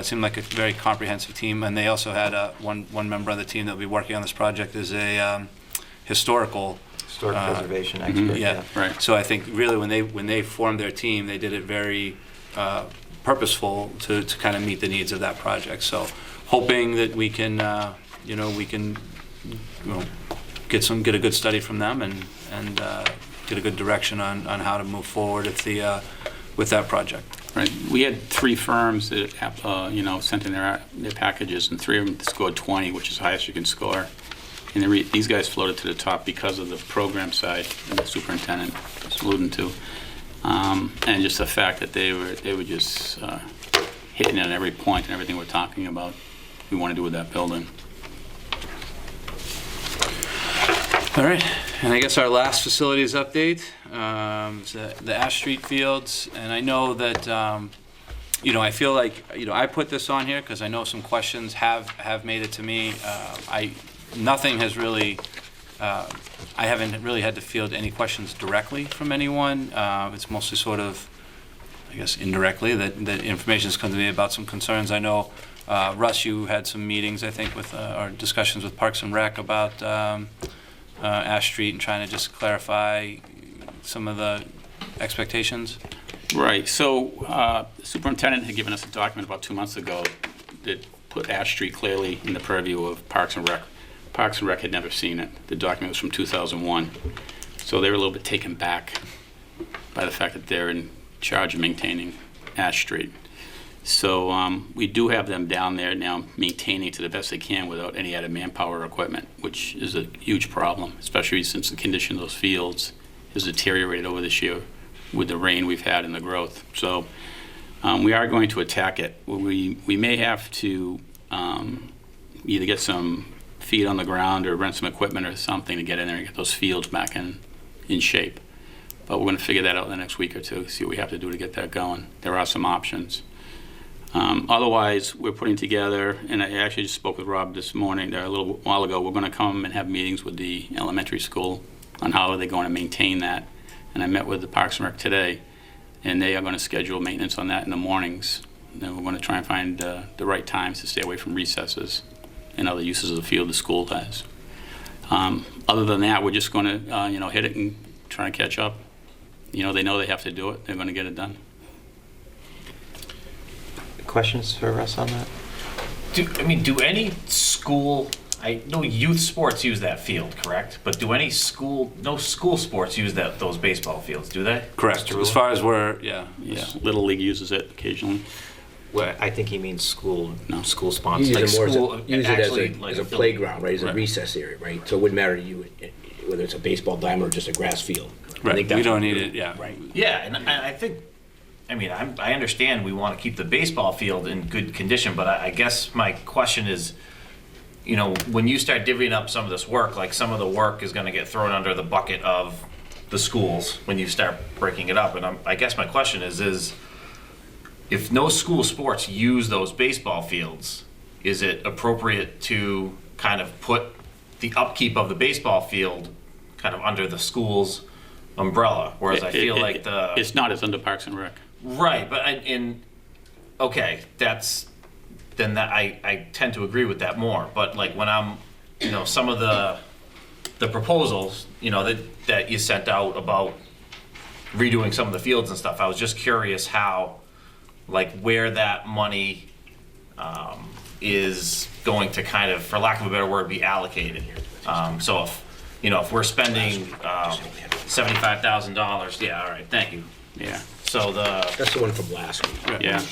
seemed like a very comprehensive team. And they also had one member of the team that will be working on this project is a historic preservation expert. Yeah, right. So I think really when they formed their team, they did it very purposeful to kind of meet the needs of that project. So hoping that we can get a good study from them and get a good direction on how to move forward with that project. Right. We had 3 firms that sent in their packages, and 3 of them scored 20, which is the highest you can score. And these guys floated to the top because of the program side that the superintendent was alluding to, and just the fact that they were just hitting it at every point and everything we're talking about. We want to do with that building. All right, and I guess our last facilities update is the Ash Street fields, and I know that I feel like I put this on here because I know some questions have made it to me. Nothing has really, I haven't really had to field any questions directly from anyone. It's mostly sort of, I guess, indirectly that information has come to me about some concerns. I know, Russ, you had some meetings, I think, with or discussions with Parks and Rec about Ash Street and trying to just clarify some of the expectations. Right. So the superintendent had given us a document about 2 months ago that put Ash Street clearly in the purview of Parks and Rec. Parks and Rec had never seen it. The document was from 2001. So they were a little bit taken back by the fact that they're in charge of maintaining Ash Street. So we do have them down there now maintaining to the best they can without any added manpower or equipment, which is a huge problem, especially since the condition of those fields has deteriorated over this year with the rain we've had and the growth. So we are going to attack it. We may have to either get some feet on the ground or rent some equipment or something to get in there and get those fields back in shape. But we're going to figure that out in the next week or two, see what we have to do to get that going. There are some options. Otherwise, we're putting together, and I actually just spoke with Rob this morning, a little while ago, we're going to come and have meetings with the elementary school on how they're going to maintain that. And I met with the Parks and Rec today, and they are going to schedule maintenance on that in the mornings. Then we're going to try and find the right times to stay away from recesses and other uses of the field the school has. Other than that, we're just going to hit it and try and catch up. They know they have to do it. They're going to get it done. Questions for Russ on that? Do any school, I know youth sports use that field, correct? But do no school sports use those baseball fields, do they? Correct. As far as Yeah. Little League uses it occasionally. Well, I think he means school You sponsors. use it school, use it actually, as a playground, right? As a Right. recess area, right? So it wouldn't matter to you whether it's a baseball diamond or just a grass field. I Right. think We that's don't what need we're- it, yeah. Right. Yeah, and I think, I understand we want to keep the baseball field in good condition, but I guess my question is, when you start divvying up some of this work, like some of the work is going to get thrown under the bucket of the schools when you start breaking it up. And I guess my question is if no school sports use those baseball fields, is it appropriate to kind of put the upkeep of the baseball field kind of under the scho's umbrella? Whereas I feel like It's not, it's under Parks and Rec. Right, but I tend to agree with that more. But like when I'm, some of the proposals, that you sent out about redoing some of the fields and stuff, I was just curious how, where that money is going to kind of, for lack of a better word, be allocated. So you know, if we're spending $75,000, yeah, all right, thank you. Yeah, So That's the one from last week. yeah.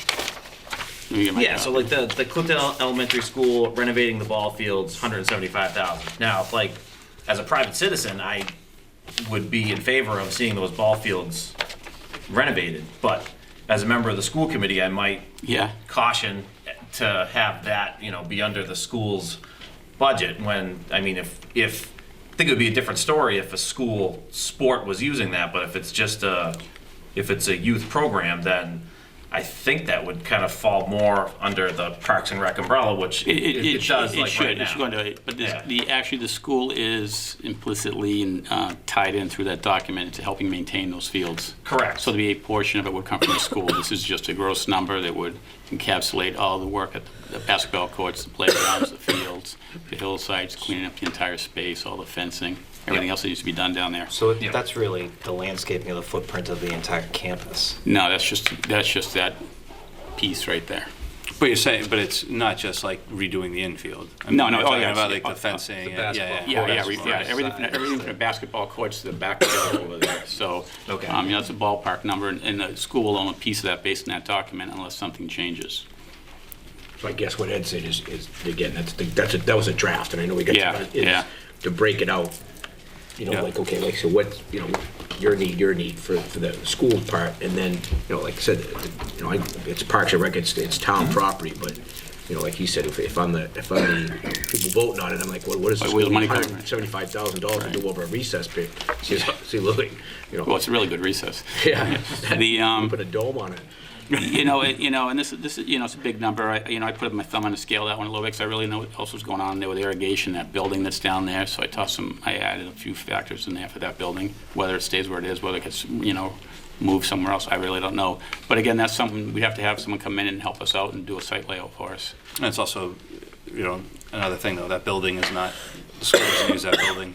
Let me get my yeah, so like the Clifton Elementary School renovating the ball fields, $175,000. Now, like, as a private citizen, I would be in favor of seeing those ball fields renovated, but as a member of the school committee, I might Yeah, caution to have that, you know, be under the school's budget when, I mean, if I think it would be a different story if a school sport was using that, but if it's just if it's a youth program, then I think that would kind of fall more under the Parks and Rec umbrella, which it does like should, right now. It should go into it, but Yeah. actually, the school is implicitly tied in through that document to helping maintain those fields. Correct. So a portion of it would come from the school. This is just a gross number that would encapsulate all the work at the basketball courts, the playgrounds, the fields, the hillsides, cleaning up the entire space, all the fencing, everything else that needs to be done down there. So that's really the landscaping of the footprint of the entire campus. No, that's just that piece right there. But you're saying, but it's not just like redoing the infield. I No, mean, no, we're oh, talking yeah, about it's- like the fencing. the and- basketball Everything from the basketball courts to the backfield over there. So, Okay. That's a ballpark number, and the school will own a piece of that based on that document unless something changes. So I guess what Ed said is again, that was a draft, and I know we got Yeah, to, yeah. to break it out. You know, Yeah. like, okay, like, so what, you know, your need for the school part, and then, you know, like I said, you know, it's Parks and Rec, it's town property, but, you know, like he said, if I'm the people voting on it, I'm like, what is this? Where's the money coming from? $175,000 to do over a recess pit, see, Lily, you know. Well, it's a really good recess. Yeah. The, Put a dome on it. and this is, it's a big number. I put my thumb on the scale that one a little bit because I really know what else was going on there with irrigation, that building that's down there. So I added a few factors in there for that building, whether it stays where it is, whether it gets, moved somewhere else. I really don't know. But again, that's something we have to have someone come in and help us out and do a site layout for us. And it's also, another thing though, that building is not, the school doesn't use that building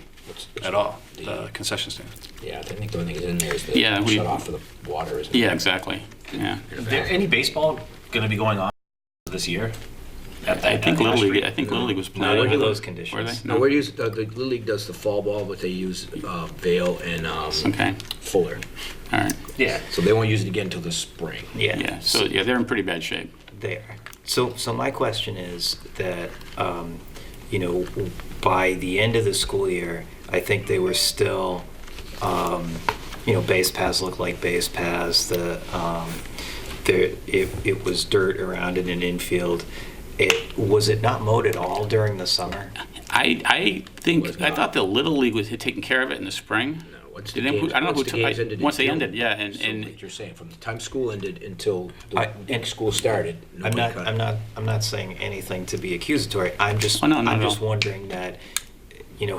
at all, the concession stand. Yeah, I think the only thing is in there is the Yeah, shut off for the water, isn't it? Yeah, exactly. Yeah. Is there any baseball going to be going on this year? I think Little League was playing. Not under those Were conditions. they? No, we're using, the Little League does the fall ball, but they use Vale and Okay. Fuller. All right. Yeah. So they won't use it again until the spring. Yeah. So they're in pretty bad shape. They are. So my question is that, by the end of the school year, I think they were still, base paths look like base paths. It was dirt around in an infield. Was it not mowed at all during the summer? I thought the Little League had taken care of it in the spring. No, once the Did they- games, I don't know once who the took- games ended in once they June. ended, yeah, and- So and- like you're saying, from the time school ended until the And school started. nobody cut it. I'm not saying anything to be accusatory. I'm just Oh, no, not I'm at just all. wondering that,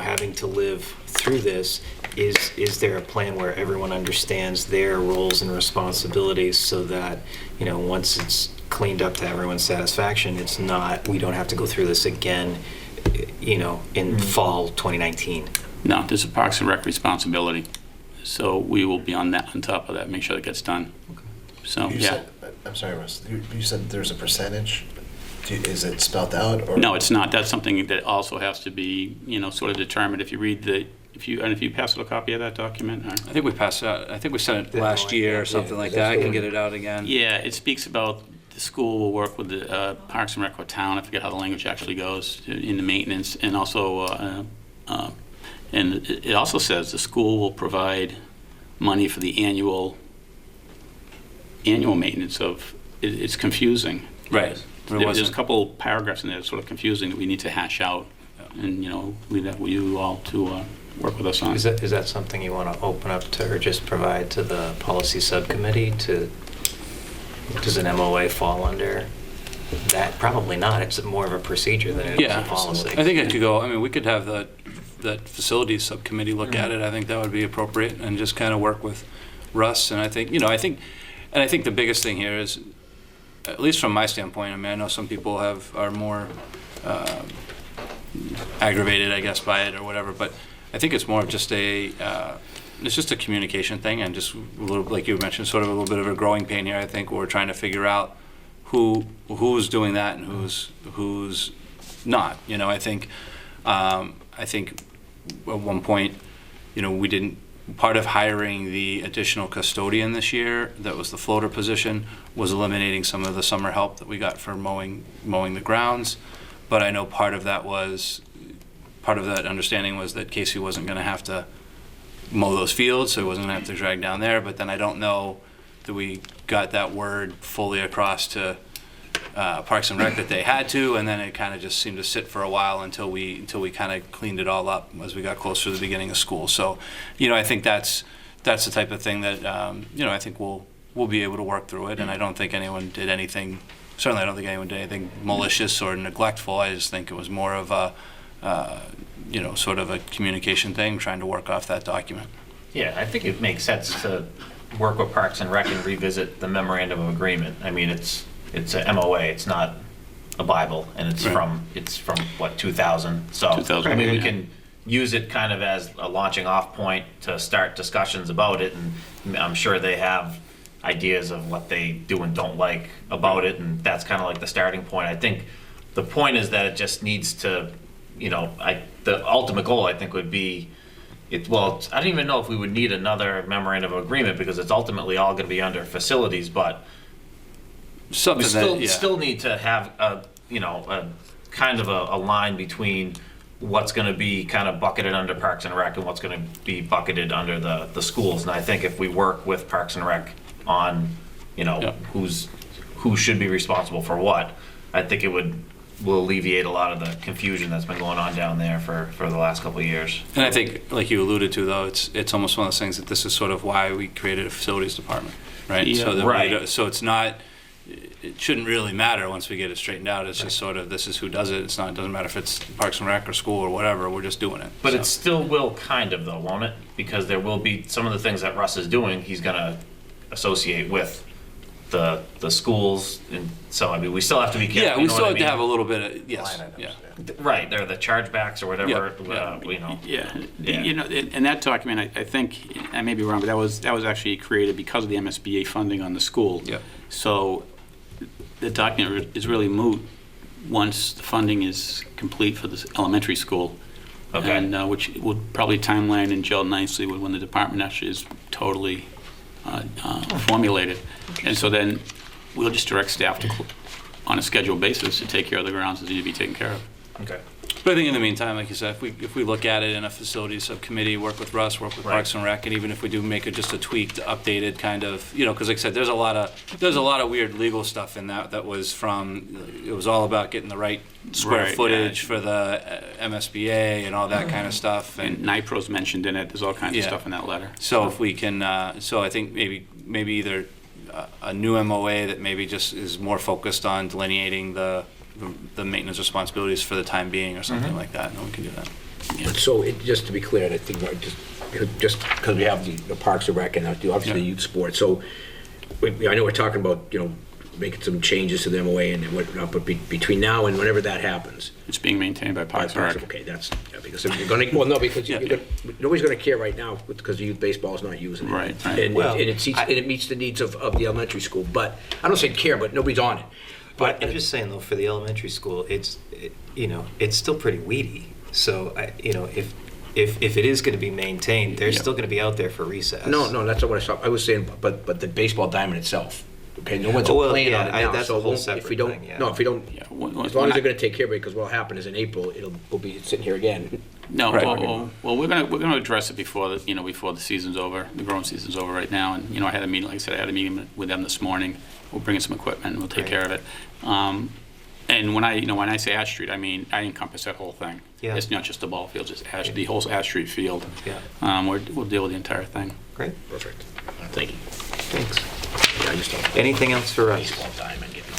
having to live through this, is there a plan where everyone understands their roles and responsibilities so that, once it's cleaned up to everyone's satisfaction, we don't have to go through this again, in fall 2019? No, there's a Parks and Rec responsibility. So we will be on top of that, make sure that gets done. So, You yeah. said, I'm sorry, Russ, you said there's a percentage? Is it spelled out? Or? No, it's not. That's something that also has to be, sort of determined. If you read if you pass a copy of that document, or? I think we passed out, I think we sent it last year or something like that. I can get it out again. Yeah, it speaks about the school will work with the Parks and Rec or town, I forget how the language actually goes, in the maintenance, and also, and it also says the school will provide money for the annual maintenance of, it's confusing. Right. There's a couple paragraphs in there that's sort of confusing that we need to hash out, and, leave that with you all to work with us on. Is that something you want to open up to, or just provide to the policy subcommittee to? Does an MOA fall under that? Probably not. It's more of a procedure than it is Yeah, a policy. I think it could go, we could have that facilities subcommittee look at it. I think that would be appropriate and just kind of work with Russ. And I think, I think the biggest thing here is, at least from my standpoint, I know some people are more aggravated, I guess, by it or whatever, but I think it's more of just it's just a communication thing, and just a little, like you mentioned, sort of a little bit of a growing pain here. I think we're trying to figure out who's doing that and who's not. I think at one point, we didn't, part of hiring the additional custodian this year, that was the floater position, was eliminating some of the summer help that we got for mowing the grounds. But I know part of that understanding was that Casey wasn't gonna have to mow those fields, so he wasn't gonna have to drag down there. But then I don't know that we got that word fully across to Parks and Rec that they had to, and then it kind of just seemed to sit for a while until we kind of cleaned it all up as we got closer to the beginning of school. So, I think that's the type of thing that I think we'll be able to work through it. And I don't think anyone did anything. Certainly, I don't think anyone did anything malicious or neglectful. I just think it was more of a sort of a communication thing, trying to work off that document. Yeah, I think it makes sense to work with Parks and Rec and revisit the memorandum of agreement. I mean, it's a MOA, it's not a Bible, and it's Right. from what, 2000? So, 2000, I mean, we yeah. can use it kind of as a launching off point to start discussions about it, and I'm sure they have ideas of what they do and don't like about it, and that's kind of like the starting point. I think the point is that it just needs to, the ultimate goal, I think, would be, I don't even know if we would need another memorandum of agreement, because it's ultimately all gonna be under facilities, but Something we still need to have a kind of a line between what's going to be kind of bucketed under Parks and Rec and what's going to be bucketed under the schools. And I think if we work with Parks and Rec on, who should be responsible for what, I think it will alleviate a lot of the confusion that's been going on down there for the last couple of years. And I think, like you alluded to, though, it's almost one of those things that this is sort of why we created a facilities department, right? Yeah. So that Right. so it's not, it shouldn't really matter once we get it straightened out. It's just sort of, this is who does it. It doesn't matter if it's Parks and Rec or school or whatever, we're just doing it. But So- it still will kind of, though, won't it? Because there will be some of the things that Russ is doing, he's going to associate with the schools. And so, I mean, we still have to be careful. Yeah, we you know still what I have to mean? have a little bit of, yes, Line items, yeah. Right, they're the chargebacks or whatever, Yeah, Yeah. in that document, I think, I may be wrong, but that was actually created because of the MSBA funding on the school. Yep. So the document is really moot once the funding is complete for this elementary school. Okay. And which would probably timeline and gel nicely with when the department actually is totally formulated. And so then we'll just direct staff to, on a scheduled basis, to take care of the grounds that need to be taken care of. Okay. But I think in the meantime, like you said, if we look at it in a facilities subcommittee, work with Russ, work with Right. Parks and Rec, and even if we do make it just a tweaked, updated kind of, because like I said, there's a lot of weird legal stuff in that was it was all about getting the right square Right, footage yeah. for the MSBA and all that kind of stuff. And NIPRO's mentioned in it, there's all kinds of Yeah. stuff in that letter. So if we can, so I think maybe either a new MOA that maybe just is more focused on delineating the maintenance responsibilities for the time being or something like that, and we can do that. So just to be clear, and I think just because we have the Parks and Rec and obviously the Yeah. youth sports, so I know we're talking about, making some changes to the MOA and whatnot, but between now and whenever that happens. It's being maintained by Parks and Rec. Okay, because if you're gonna, well, no, because Yeah. nobody's gonna care right now because the youth baseball is not using it. Right, right. And it meets the needs of the elementary school, but, I don't say care, but nobody's on it. But I'm just saying though, for the elementary school, it's still pretty weedy. So if it is going to be maintained, they're still going to be out there for recess. No, that's not what I saw. I was saying, but the baseball diamond itself. Okay, no one's Oh, well, playing on it yeah, now. that's so a whole if separate we don't, thing, yeah. no, if we don't, Yeah, as long as they're going to take care of it, because what'll happen is in April we'll be sitting here again. No, Right. well, we're gonna address it before the season's over, the growing season's over right now. And I had a meeting, like I said, I had a meeting with them this morning. We'll bring in some equipment and we'll take Right. care of it. And when I say Ash Street, I mean I encompass that whole thing. Yeah. It's not just the ball fields, it's the whole Ash Street field. Yeah. We'll deal with the entire thing. Great. Perfect. Thank you. Thanks. Yeah, I just don't. Anything else for us? Baseball diamond getting.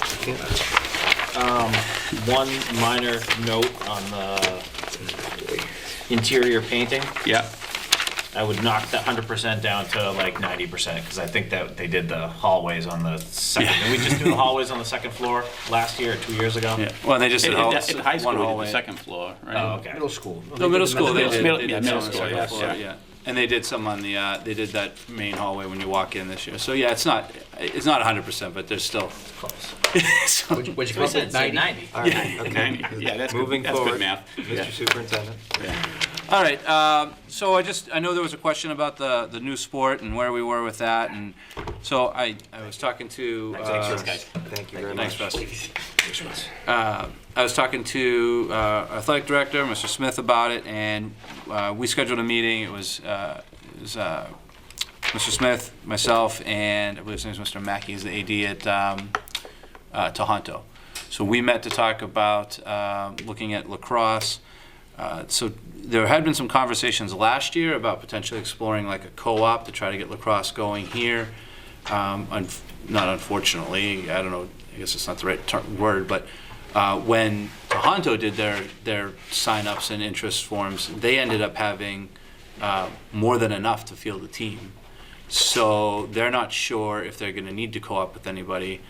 One minor note on the interior painting. Yeah. I would knock the 100% down to like 90%, because I think that they did the hallways on the second. Yeah. Did we just do the hallways on the second floor last year or 2 years ago? Yeah. Well, they just did At high school, one we did hallway. the second floor, right? Oh, okay. Middle school. No, middle school, they did. Middle- they yeah, did middle some on the school, second yes, floor, yeah. And they did some on the, they did that main hallway when you walk in this year. So yeah, it's not 100%, but there's still. So- What'd you I come up said with, say 90? 90. All right. Okay. Yeah, that's Moving good, that's forward, good math. Mr. Superintendent. Yeah. All right, so I know there was a question about the new sport and where we were with that, and so I was talking to. Thanks, guys. Thank you very much. Thanks, Russ. I was talking to our athletic director, Mr. Smith, about it, and we scheduled a meeting. It was Mr. Smith, myself, and I believe his name is Mr. Mackey, he's the AD at Tohoto. So we met to talk about looking at lacrosse. So there had been some conversations last year about potentially exploring like a co-op to try to get lacrosse going here. Not unfortunately, I don't know, I guess it's not the right word, but when Tohoto did their sign-ups and interest forms, they ended up having more than enough to field a team. So they're not sure if they're going to need to co-op with anybody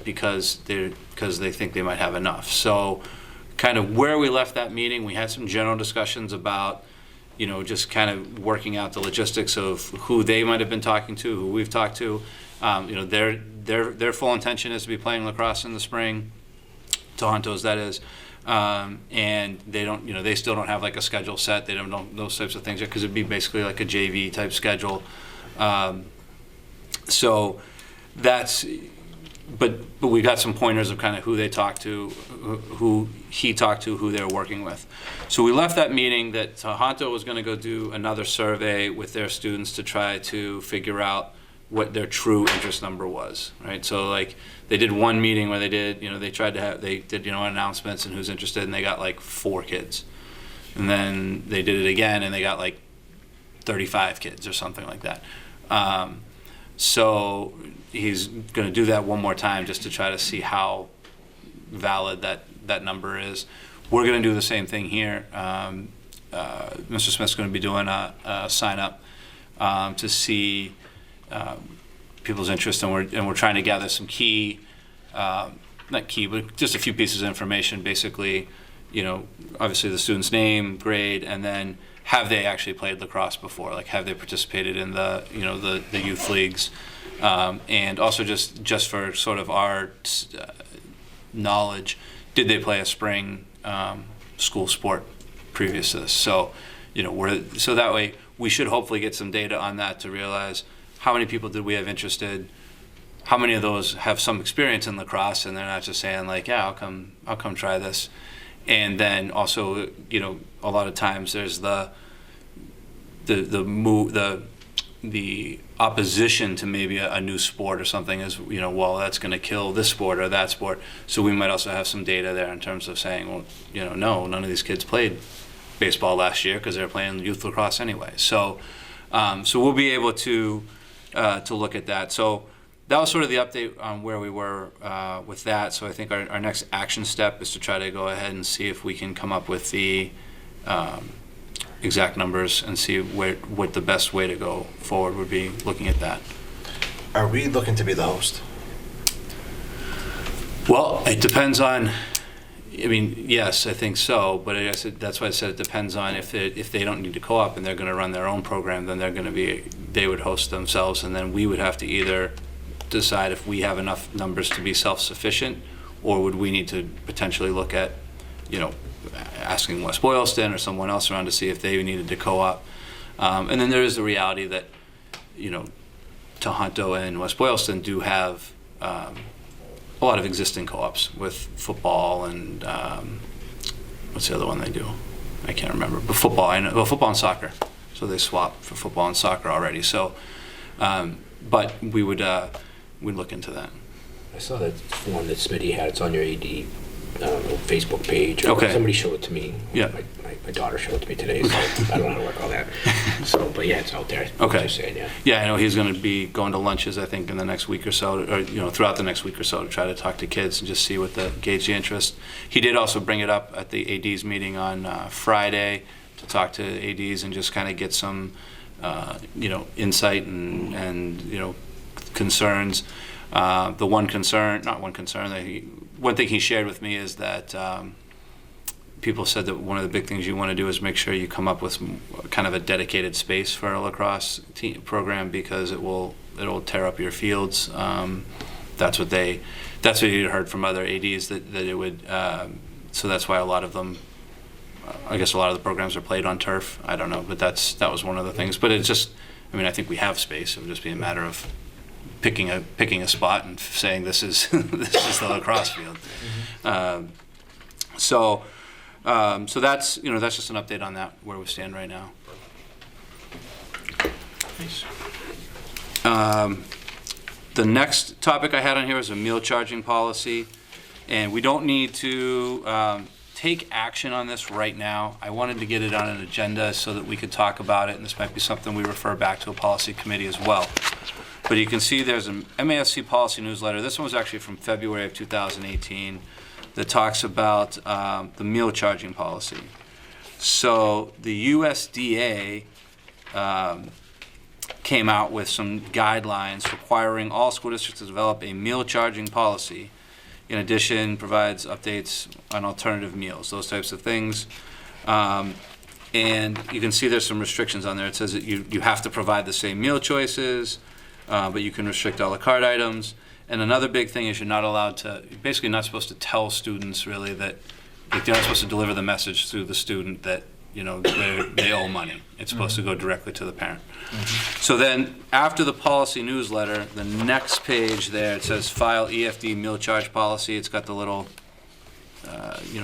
because they think they might have enough. So kind of where we left that meeting, we had some general discussions about, just kind of working out the logistics of who they might have been talking to, who we've talked to. Their full intention is to be playing lacrosse in the spring, Tohonto's that is, and they don't, they still don't have like a schedule set. They don't know those types of things yet because it'd be basically like a JV type schedule. So that's. But we got some pointers of kind of who they talked to, who he talked to, who they were working with. So we left that meeting that Tohoto was going to go do another survey with their students to try to figure out what their true interest number was, right? So like they did one meeting where they did, they did announcements and who's interested, and they got like 4 kids. And then they did it again and they got like 35 kids or something like that. So he's going to do that one more time just to try to see how valid that number is. We're going to do the same thing here. Mr. Smith's going to be doing a sign up to see people's interest, and we're trying to gather some key, not key, but just a few pieces of information. Basically, obviously the student's name, grade, and then have they actually played lacrosse before? Like, have they participated in the youth leagues? And also just for sort of our knowledge, did they play a spring school sport previous to this? So, so that way we should hopefully get some data on that to realize how many people did we have interested, how many of those have some experience in lacrosse, and they're not just saying like, yeah, I'll come try this. And then also, a lot of times there's the opposition to maybe a new sport or something is, well, that's going to kill this sport or that sport. So we might also have some data there in terms of saying, well, no, none of these kids played baseball last year because they were playing youth lacrosse anyway. So, so we'll be able to look at that. So that was sort of the update on where we were with that. So I think our next action step is to try to go ahead and see if we can come up with the exact numbers and see what the best way to go forward would be, looking at that. Are we looking to be the host? Well, it depends on, yes, I think so, but I guess that's why I said it depends on if they don't need to co-op and they're going to run their own program, then they would host themselves, and then we would have to either decide if we have enough numbers to be self-sufficient, or would we need to potentially look at, asking West Boylston or someone else around to see if they needed to co-op. And then there is the reality that, Tohoto and West Boylston do have a lot of existing co-ops with football and what's the other one they do? I can't remember. But football, I know. Well, football and soccer. So they swap for football and soccer already. So, but we would we'd look into that. I saw that form that Smitty had. It's on your AD Facebook page. Okay. Somebody showed it to me. Yeah. My daughter showed it to me today, so I don't know how to work all that. So, but yeah, it's out there. Okay. Just saying, yeah. Yeah, I know he's going to be going to lunches, I think, in the next week or so, or throughout the next week or so, to try to talk to kids and just see what gauge the interest. He did also bring it up at the AD's meeting on Friday to talk to ADs and just kind of get some, insight and concerns. The one thing he shared with me is that people said that one of the big things you want to do is make sure you come up with kind of a dedicated space for a lacrosse program, because it'll tear up your fields. That's what you heard from other ADs that it would. So that's why a lot of them I guess a lot of the programs are played on turf. I don't know, but that was one of the things. But it's just, I mean, I think we have space. It would just be a matter of picking a spot and saying this is this is the lacrosse field. So that's that's just an update on that, where we stand right now. The next topic I had on here is a meal charging policy, and we don't need to take action on this right now. I wanted to get it on an agenda so that we could talk about it, and this might be something we refer back to a policy committee as well. But you can see there's an MASC policy newsletter. This one was actually from February of 2018 that talks about the meal charging policy. So the USDA came out with some guidelines requiring all school districts to develop a meal charging policy. In addition, provides updates on alternative meals, those types of things. And you can see there's some restrictions on there. It says that you have to provide the same meal choices, but you can restrict a la carte items. And another big thing is you're not allowed to, you're basically not supposed to tell students really that, like, they're not supposed to deliver the message through the student that, you know, they owe money. It's supposed to go directly to the parent. So then, after the policy newsletter, the next page there, it says file EFD meal charge policy. It's got the little,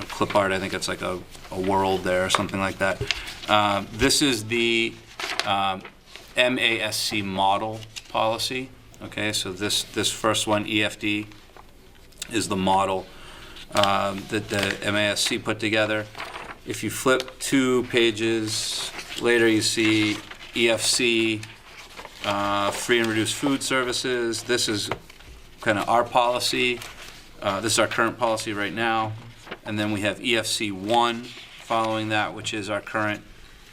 clip art. I think it's like a world there or something like that. This is the MASC model policy. Okay, so this first one, EFD, is the model that the MASC put together. If you flip 2 pages later, you see EFC, free and reduced food services. This is kind of our policy. This is our current policy right now. And then we have EFC 1 following that, which is our current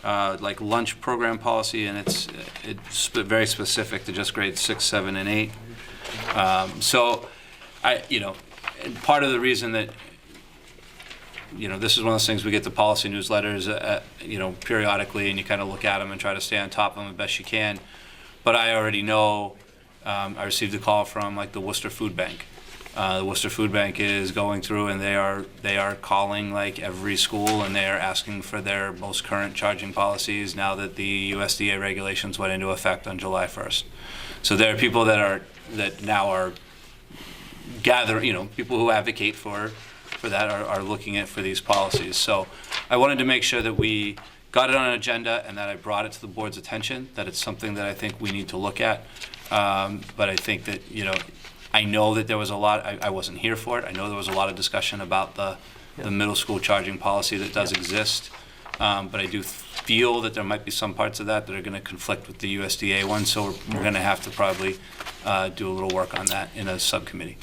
lunch program policy, and it's very specific to just grades 6, 7, and 8. So and part of the reason that this is one of those things, we get the policy newsletters, periodically, and you kind of look at them and try to stay on top of them as best you can. But I already know, I received a call from the Worcester Food Bank. The Worcester Food Bank is going through, and they are calling every school, and they are asking for their most current charging policies now that the USDA regulations went into effect on July 1st. So there are people that now are gathering, people who advocate for that are looking for these policies. So I wanted to make sure that we got it on an agenda and that I brought it to the board's attention, that it's something that I think we need to look at. But I think that, I know that there was a lot, I wasn't here for it, I know there was a lot of discussion about the middle school charging policy that does exist. But I do feel that there might be some parts of that are going to conflict with the USDA one, so we're going to have to probably do a little work on that in a subcommittee.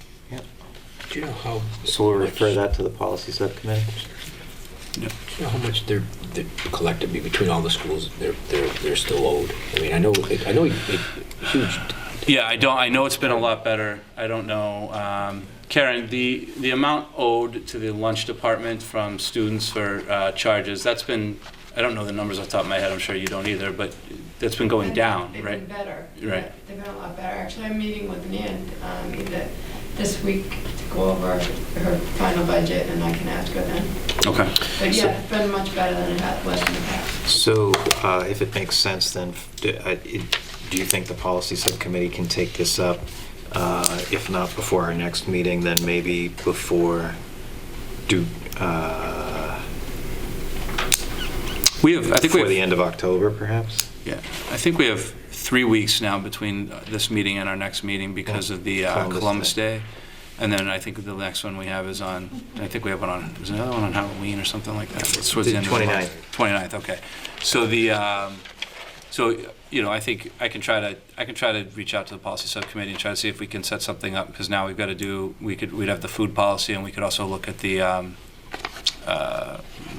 Do you know how? So we'll refer that to the policy subcommittee? Do you know how much they're collectively between all the schools they're still owed? I mean, I know huge. Yeah, I know it's been a lot better. I don't know. Karen, the amount owed to the lunch department from students for charges, that's been, I don't know the numbers off the top of my head, I'm sure you don't either, but that's been going down, right? They've been better. Right. They've been a lot better. Actually, I'm meeting with Nan this week to go over her final budget, and I can ask her then. Okay. But yeah, it's been much better than it was in the past. So if it makes sense, then do you think the policy subcommittee can take this up? If not before our next meeting, then maybe before before the end of October, perhaps? Yeah, I think we have 3 weeks now between this meeting and our next meeting because of the Columbus Day. And then I think the next one we have is on, I think we have one on, there's another one on Halloween or something like that. It's towards the end of the month. 29th, okay. So I think I can try to reach out to the policy subcommittee and try to see if we can set something up, because now we've got to do, we'd have the food policy, and we could also look at the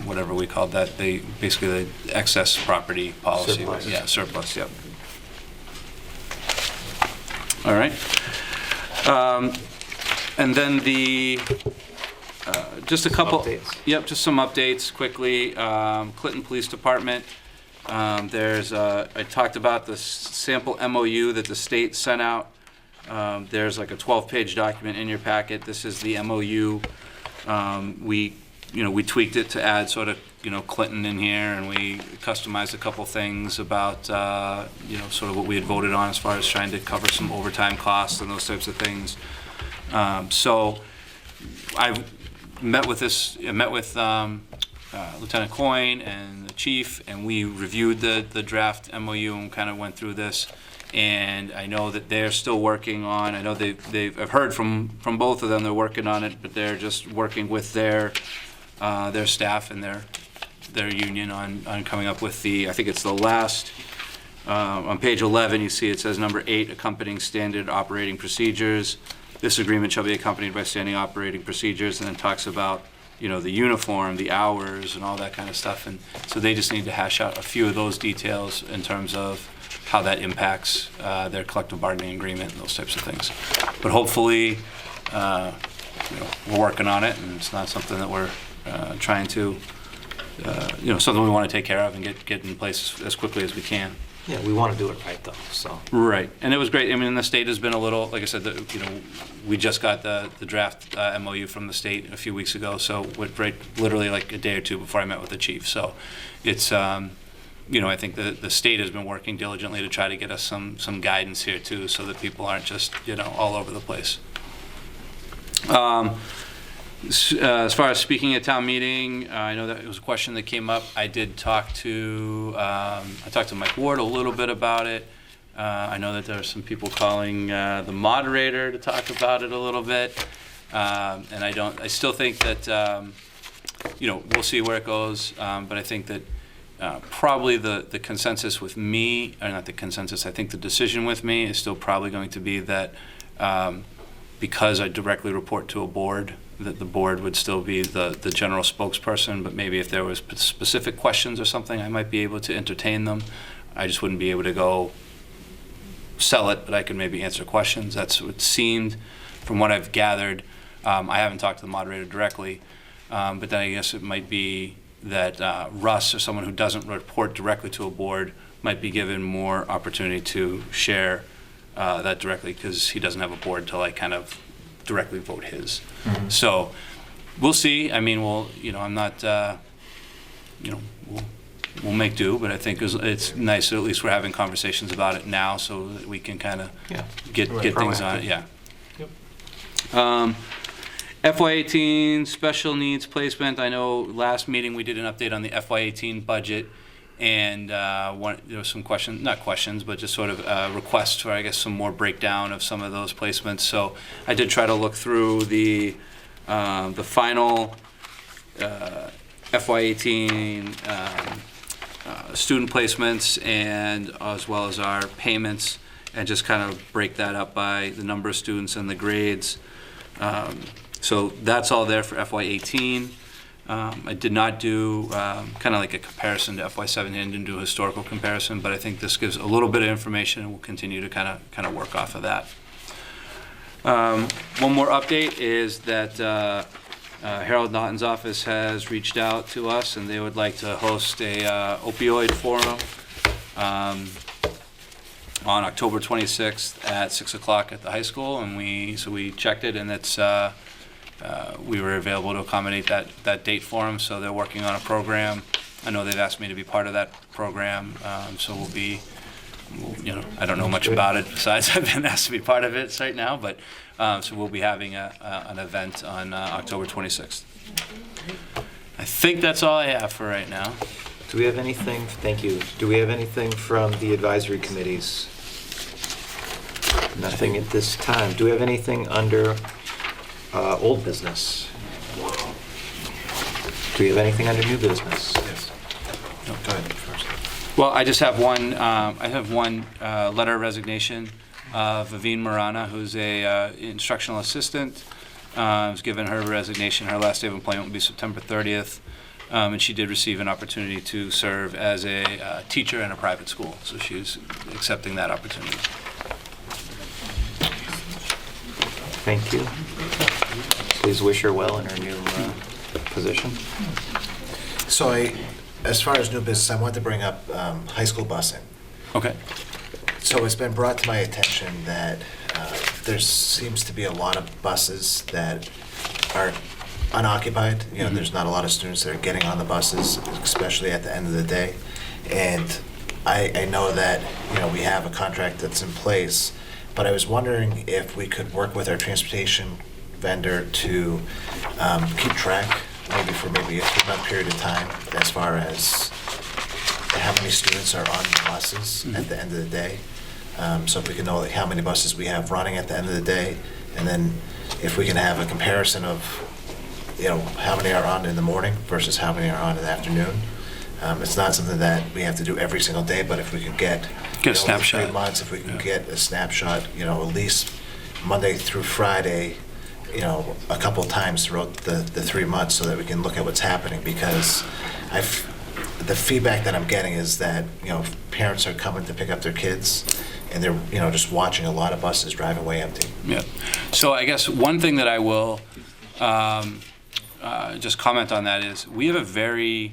whatever we called that, basically the excess property policy. Surplus. Yeah, surplus, yep. All right. And then just a couple, updates. Just some updates quickly. Clinton Police Department. I talked about the sample MOU that the state sent out. There's like a 12-page document in your packet. This is the MOU. We tweaked it to add sort of Clinton in here, and we customized a couple things about, sort of what we had voted on as far as trying to cover some overtime costs and those types of things. So I met with Lieutenant Coyne and the chief, and we reviewed the draft MOU and kind of went through this. And I know that they're still working on, I know I've heard from both of them, they're working on it, but they're just working with their staff and their union on coming up with I think it's the last, on page 11, you see it says number 8, accompanying standard operating procedures. This agreement shall be accompanied by standing operating procedures, and then talks about, the uniform, the hours, and all that kind of stuff. And so they just need to hash out a few of those details in terms of how that impacts their collective bargaining agreement and those types of things. But hopefully, we're working on it, and it's not something that we're trying to, something we want to take care of and get in place as quickly as we can. Yeah, we want to do it right, though, so. Right, and it was great. I mean, the state has been a little, like I said, we just got the draft MOU from the state a few weeks ago, so literally like a day or two before I met with the chief. So it's, I think the state has been working diligently to try to get us some guidance here too, so that people aren't just, all over the place. As far as speaking at town meeting, I know that it was a question that came up. I did talk to Mike Ward a little bit about it. I know that there are some people calling the moderator to talk about it a little bit. And I still think that, we'll see where it goes. But I think that probably the consensus with me, or not the consensus, I think the decision with me is still probably going to be that because I directly report to a board, that the board would still be the general spokesperson, but maybe if there was specific questions or something, I might be able to entertain them. I just wouldn't be able to go sell it, but I could maybe answer questions. That's what it seemed from what I've gathered. I haven't talked to the moderator directly, but then I guess it might be that Russ, or someone who doesn't report directly to a board, might be given more opportunity to share that directly, because he doesn't have a board to kind of directly vote his. Mm-hmm. So we'll see. I mean, I'm not, we'll make do, but I think it's nice that at least we're having conversations about it now, so that we can kind of get things on it. Yeah. Yep. FY18 special needs placement. I know last meeting we did an update on the FY18 budget, and there was some questions, not questions, but just sort of requests for, I guess, some more breakdown of some of those placements. So I did try to look through the final FY18 student placements, and as well as our payments, and just kind of break that up by the number of students and the grades. So that's all there for FY18. I did not do kind of like a comparison to FY17. I didn't do a historical comparison, but I think this gives a little bit of information, and we'll continue to kind of work off of that. One more update is that Harold Naughton's office has reached out to us, and they would like to host a opioid forum on October 26th at 6 o'clock at the high school, and we checked it, and it's we were available to accommodate that date for them, so they're working on a program. I know they've asked me to be part of that program, so I don't know much about it besides I've been asked to be part of it right now, but so we'll be having an event on October 26th. I think that's all I have for right now. Do we have anything, thank you, do we have anything from the advisory committees? Nothing at this time. Do we have anything under old business? Do we have anything under new business? Yes. No, go ahead first. Well, I just have one. I have one letter of resignation of Vivine Marana, who's a instructional assistant. Was given her resignation. Her last day of employment will be September 30th, and she did receive an opportunity to serve as a teacher in a private school. So she's accepting that opportunity. Thank you. Please wish her well in her new position. So as far as new business, I wanted to bring up high school busing. Okay. So it's been brought to my attention that there seems to be a lot of buses that are unoccupied. You know, there's not a lot of students that are getting on the buses, especially at the end of the day. And I know that, you know, we have a contract that's in place, but I was wondering if we could work with our transportation vendor to keep track, maybe for maybe a 3-month period of time, as far as how many students are on buses at the end of the day. So if we can know like how many buses we have running at the end of the day, and then if we can have a comparison of, you know, how many are on in the morning versus how many are on in the afternoon. It's not something that we have to do every single day, but if we could get Get a snapshot. 3 months, if we can get a snapshot, you know, at least Monday through Friday, you know, a couple times throughout the 3 months, so that we can look at what's happening. Because the feedback that I'm getting is that, you know, parents are coming to pick up their kids, and they're, you know, just watching a lot of buses drive away empty. Yeah. So I guess one thing that I will just comment on that is we have a very,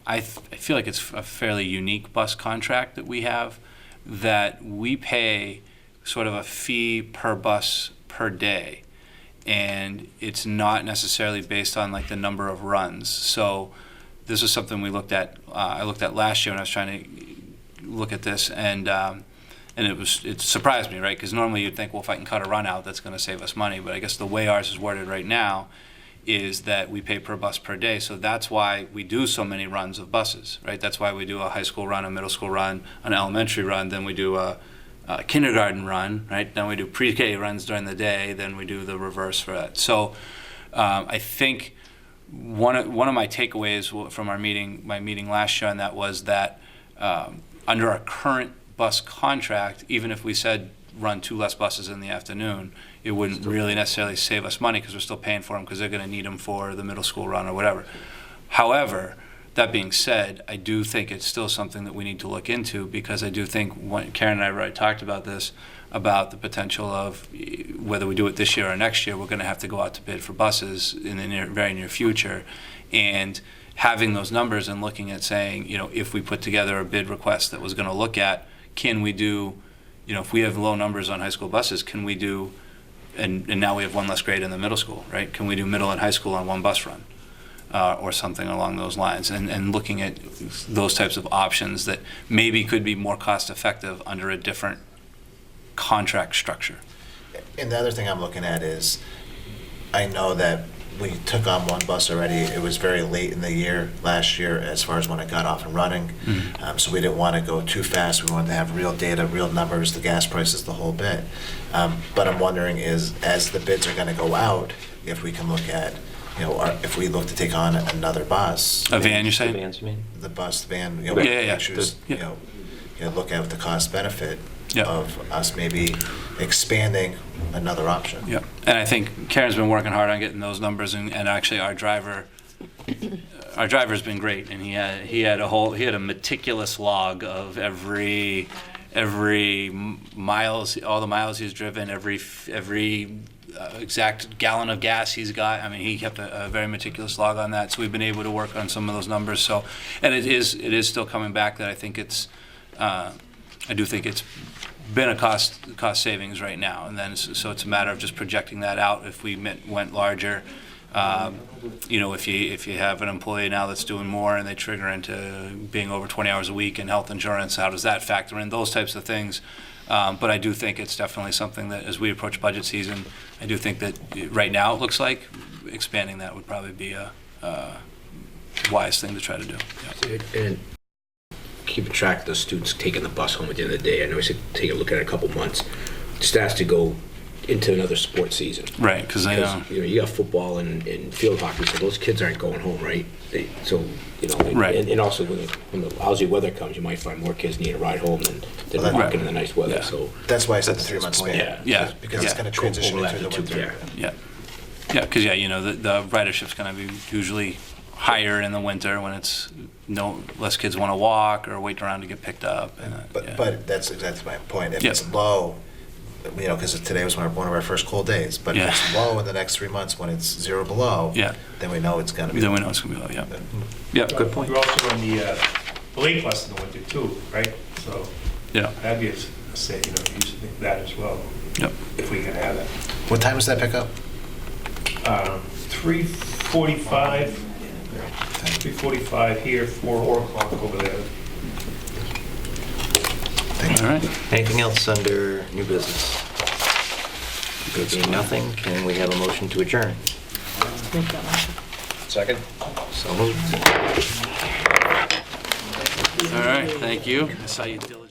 I feel like it's a fairly unique bus contract that we have, that we pay sort of a fee per bus per day, and it's not necessarily based on like the number of runs. So this is something we looked at. I looked at last year when I was trying to look at this, and it surprised me, right? Because normally you'd think, well, if I can cut a run out, that's going to save us money. But I guess the way ours is worded right now is that we pay per bus per day. So that's why we do so many runs of buses, right? That's why we do a high school run, a middle school run, an elementary run, then we do a kindergarten run, right? Then we do pre-K runs during the day, then we do the reverse for that. So I think one of my takeaways from my meeting last year on that was that under our current bus contract, even if we said run 2 less buses in the afternoon, it wouldn't really necessarily save us money because we're still paying for them because they're going to need them for the middle school run or whatever. However, that being said, I do think it's still something that we need to look into, because I do think Karen and I already talked about this, about the potential of whether we do it this year or next year, we're going to have to go out to bid for buses in the very near future. And having those numbers and looking at saying, you know, if we put together a bid request that was going to look at, can we do, you know, if we have low numbers on high school buses, can we do, and now we have 1 less grade in the middle school, right? Can we do middle and high school on 1 bus run? Or something along those lines, and looking at those types of options that maybe could be more cost effective under a different contract structure. And the other thing I'm looking at is, I know that we took on 1 bus already. It was very late in the year, last year, as far as when it got off and running. So we didn't want to go too fast. We wanted to have real data, real numbers, the gas prices, the whole bit. But I'm wondering is, as the bids are going to go out, if we can look at, you know, if we look to take on another bus. A van, you're saying? The vans, you mean? The bus, the van, you know, Yeah. choose, you know, look at the cost benefit Yeah. of us maybe expanding another option. Yeah, and I think Karen's been working hard on getting those numbers, and actually our driver's been great, and he had a meticulous log of every miles, all the miles he's driven, every exact gallon of gas he's got. I mean, he kept a very meticulous log on that, so we've been able to work on some of those numbers. So, and it is still coming back that I think it's, I do think it's been a cost savings right now, and then so it's a matter of just projecting that out. If we went larger, you know, if you have an employee now that's doing more and they trigger into being over 20 hours a week in health insurance, how does that factor in? Those types of things. But I do think it's definitely something that, as we approach budget season, I do think that right now it looks like expanding that would probably be a wise thing to try to do. Yeah. And keeping track of the students taking the bus home at the end of the day. I know we said take a look at it in a couple months. Just has to go into another sports season. Right, because you know, you got football and field hockey, so those kids aren't going home, right? So, you know, right. And also when the lousy weather comes, you might find more kids need a ride home than walking in the nice weather. Yeah. So that's why I said the 3 month span. Yeah. Because it's going to transition into the winter. Yeah, because you know the ridership's going to be usually higher in the winter when it's less kids want to walk or wait around to get picked up. But that's exactly my point. If Yep. it's low, you know, because today was one of our first cold days. But if it's low in the next 3 months, when it's 0 below, then we know it's going to be. Then we know it's going to be low. Yeah. Good point. We're also on the lane plus in the winter too, right? So that'd be using that as well. Yep. If we can have that. What time does that pick up? 3:45 here, 4 o'clock over there. All right. Anything else under new business? There being nothing, can we have a motion to adjourn? Make that motion. Second? So moved. All right, thank you. I saw you diligently.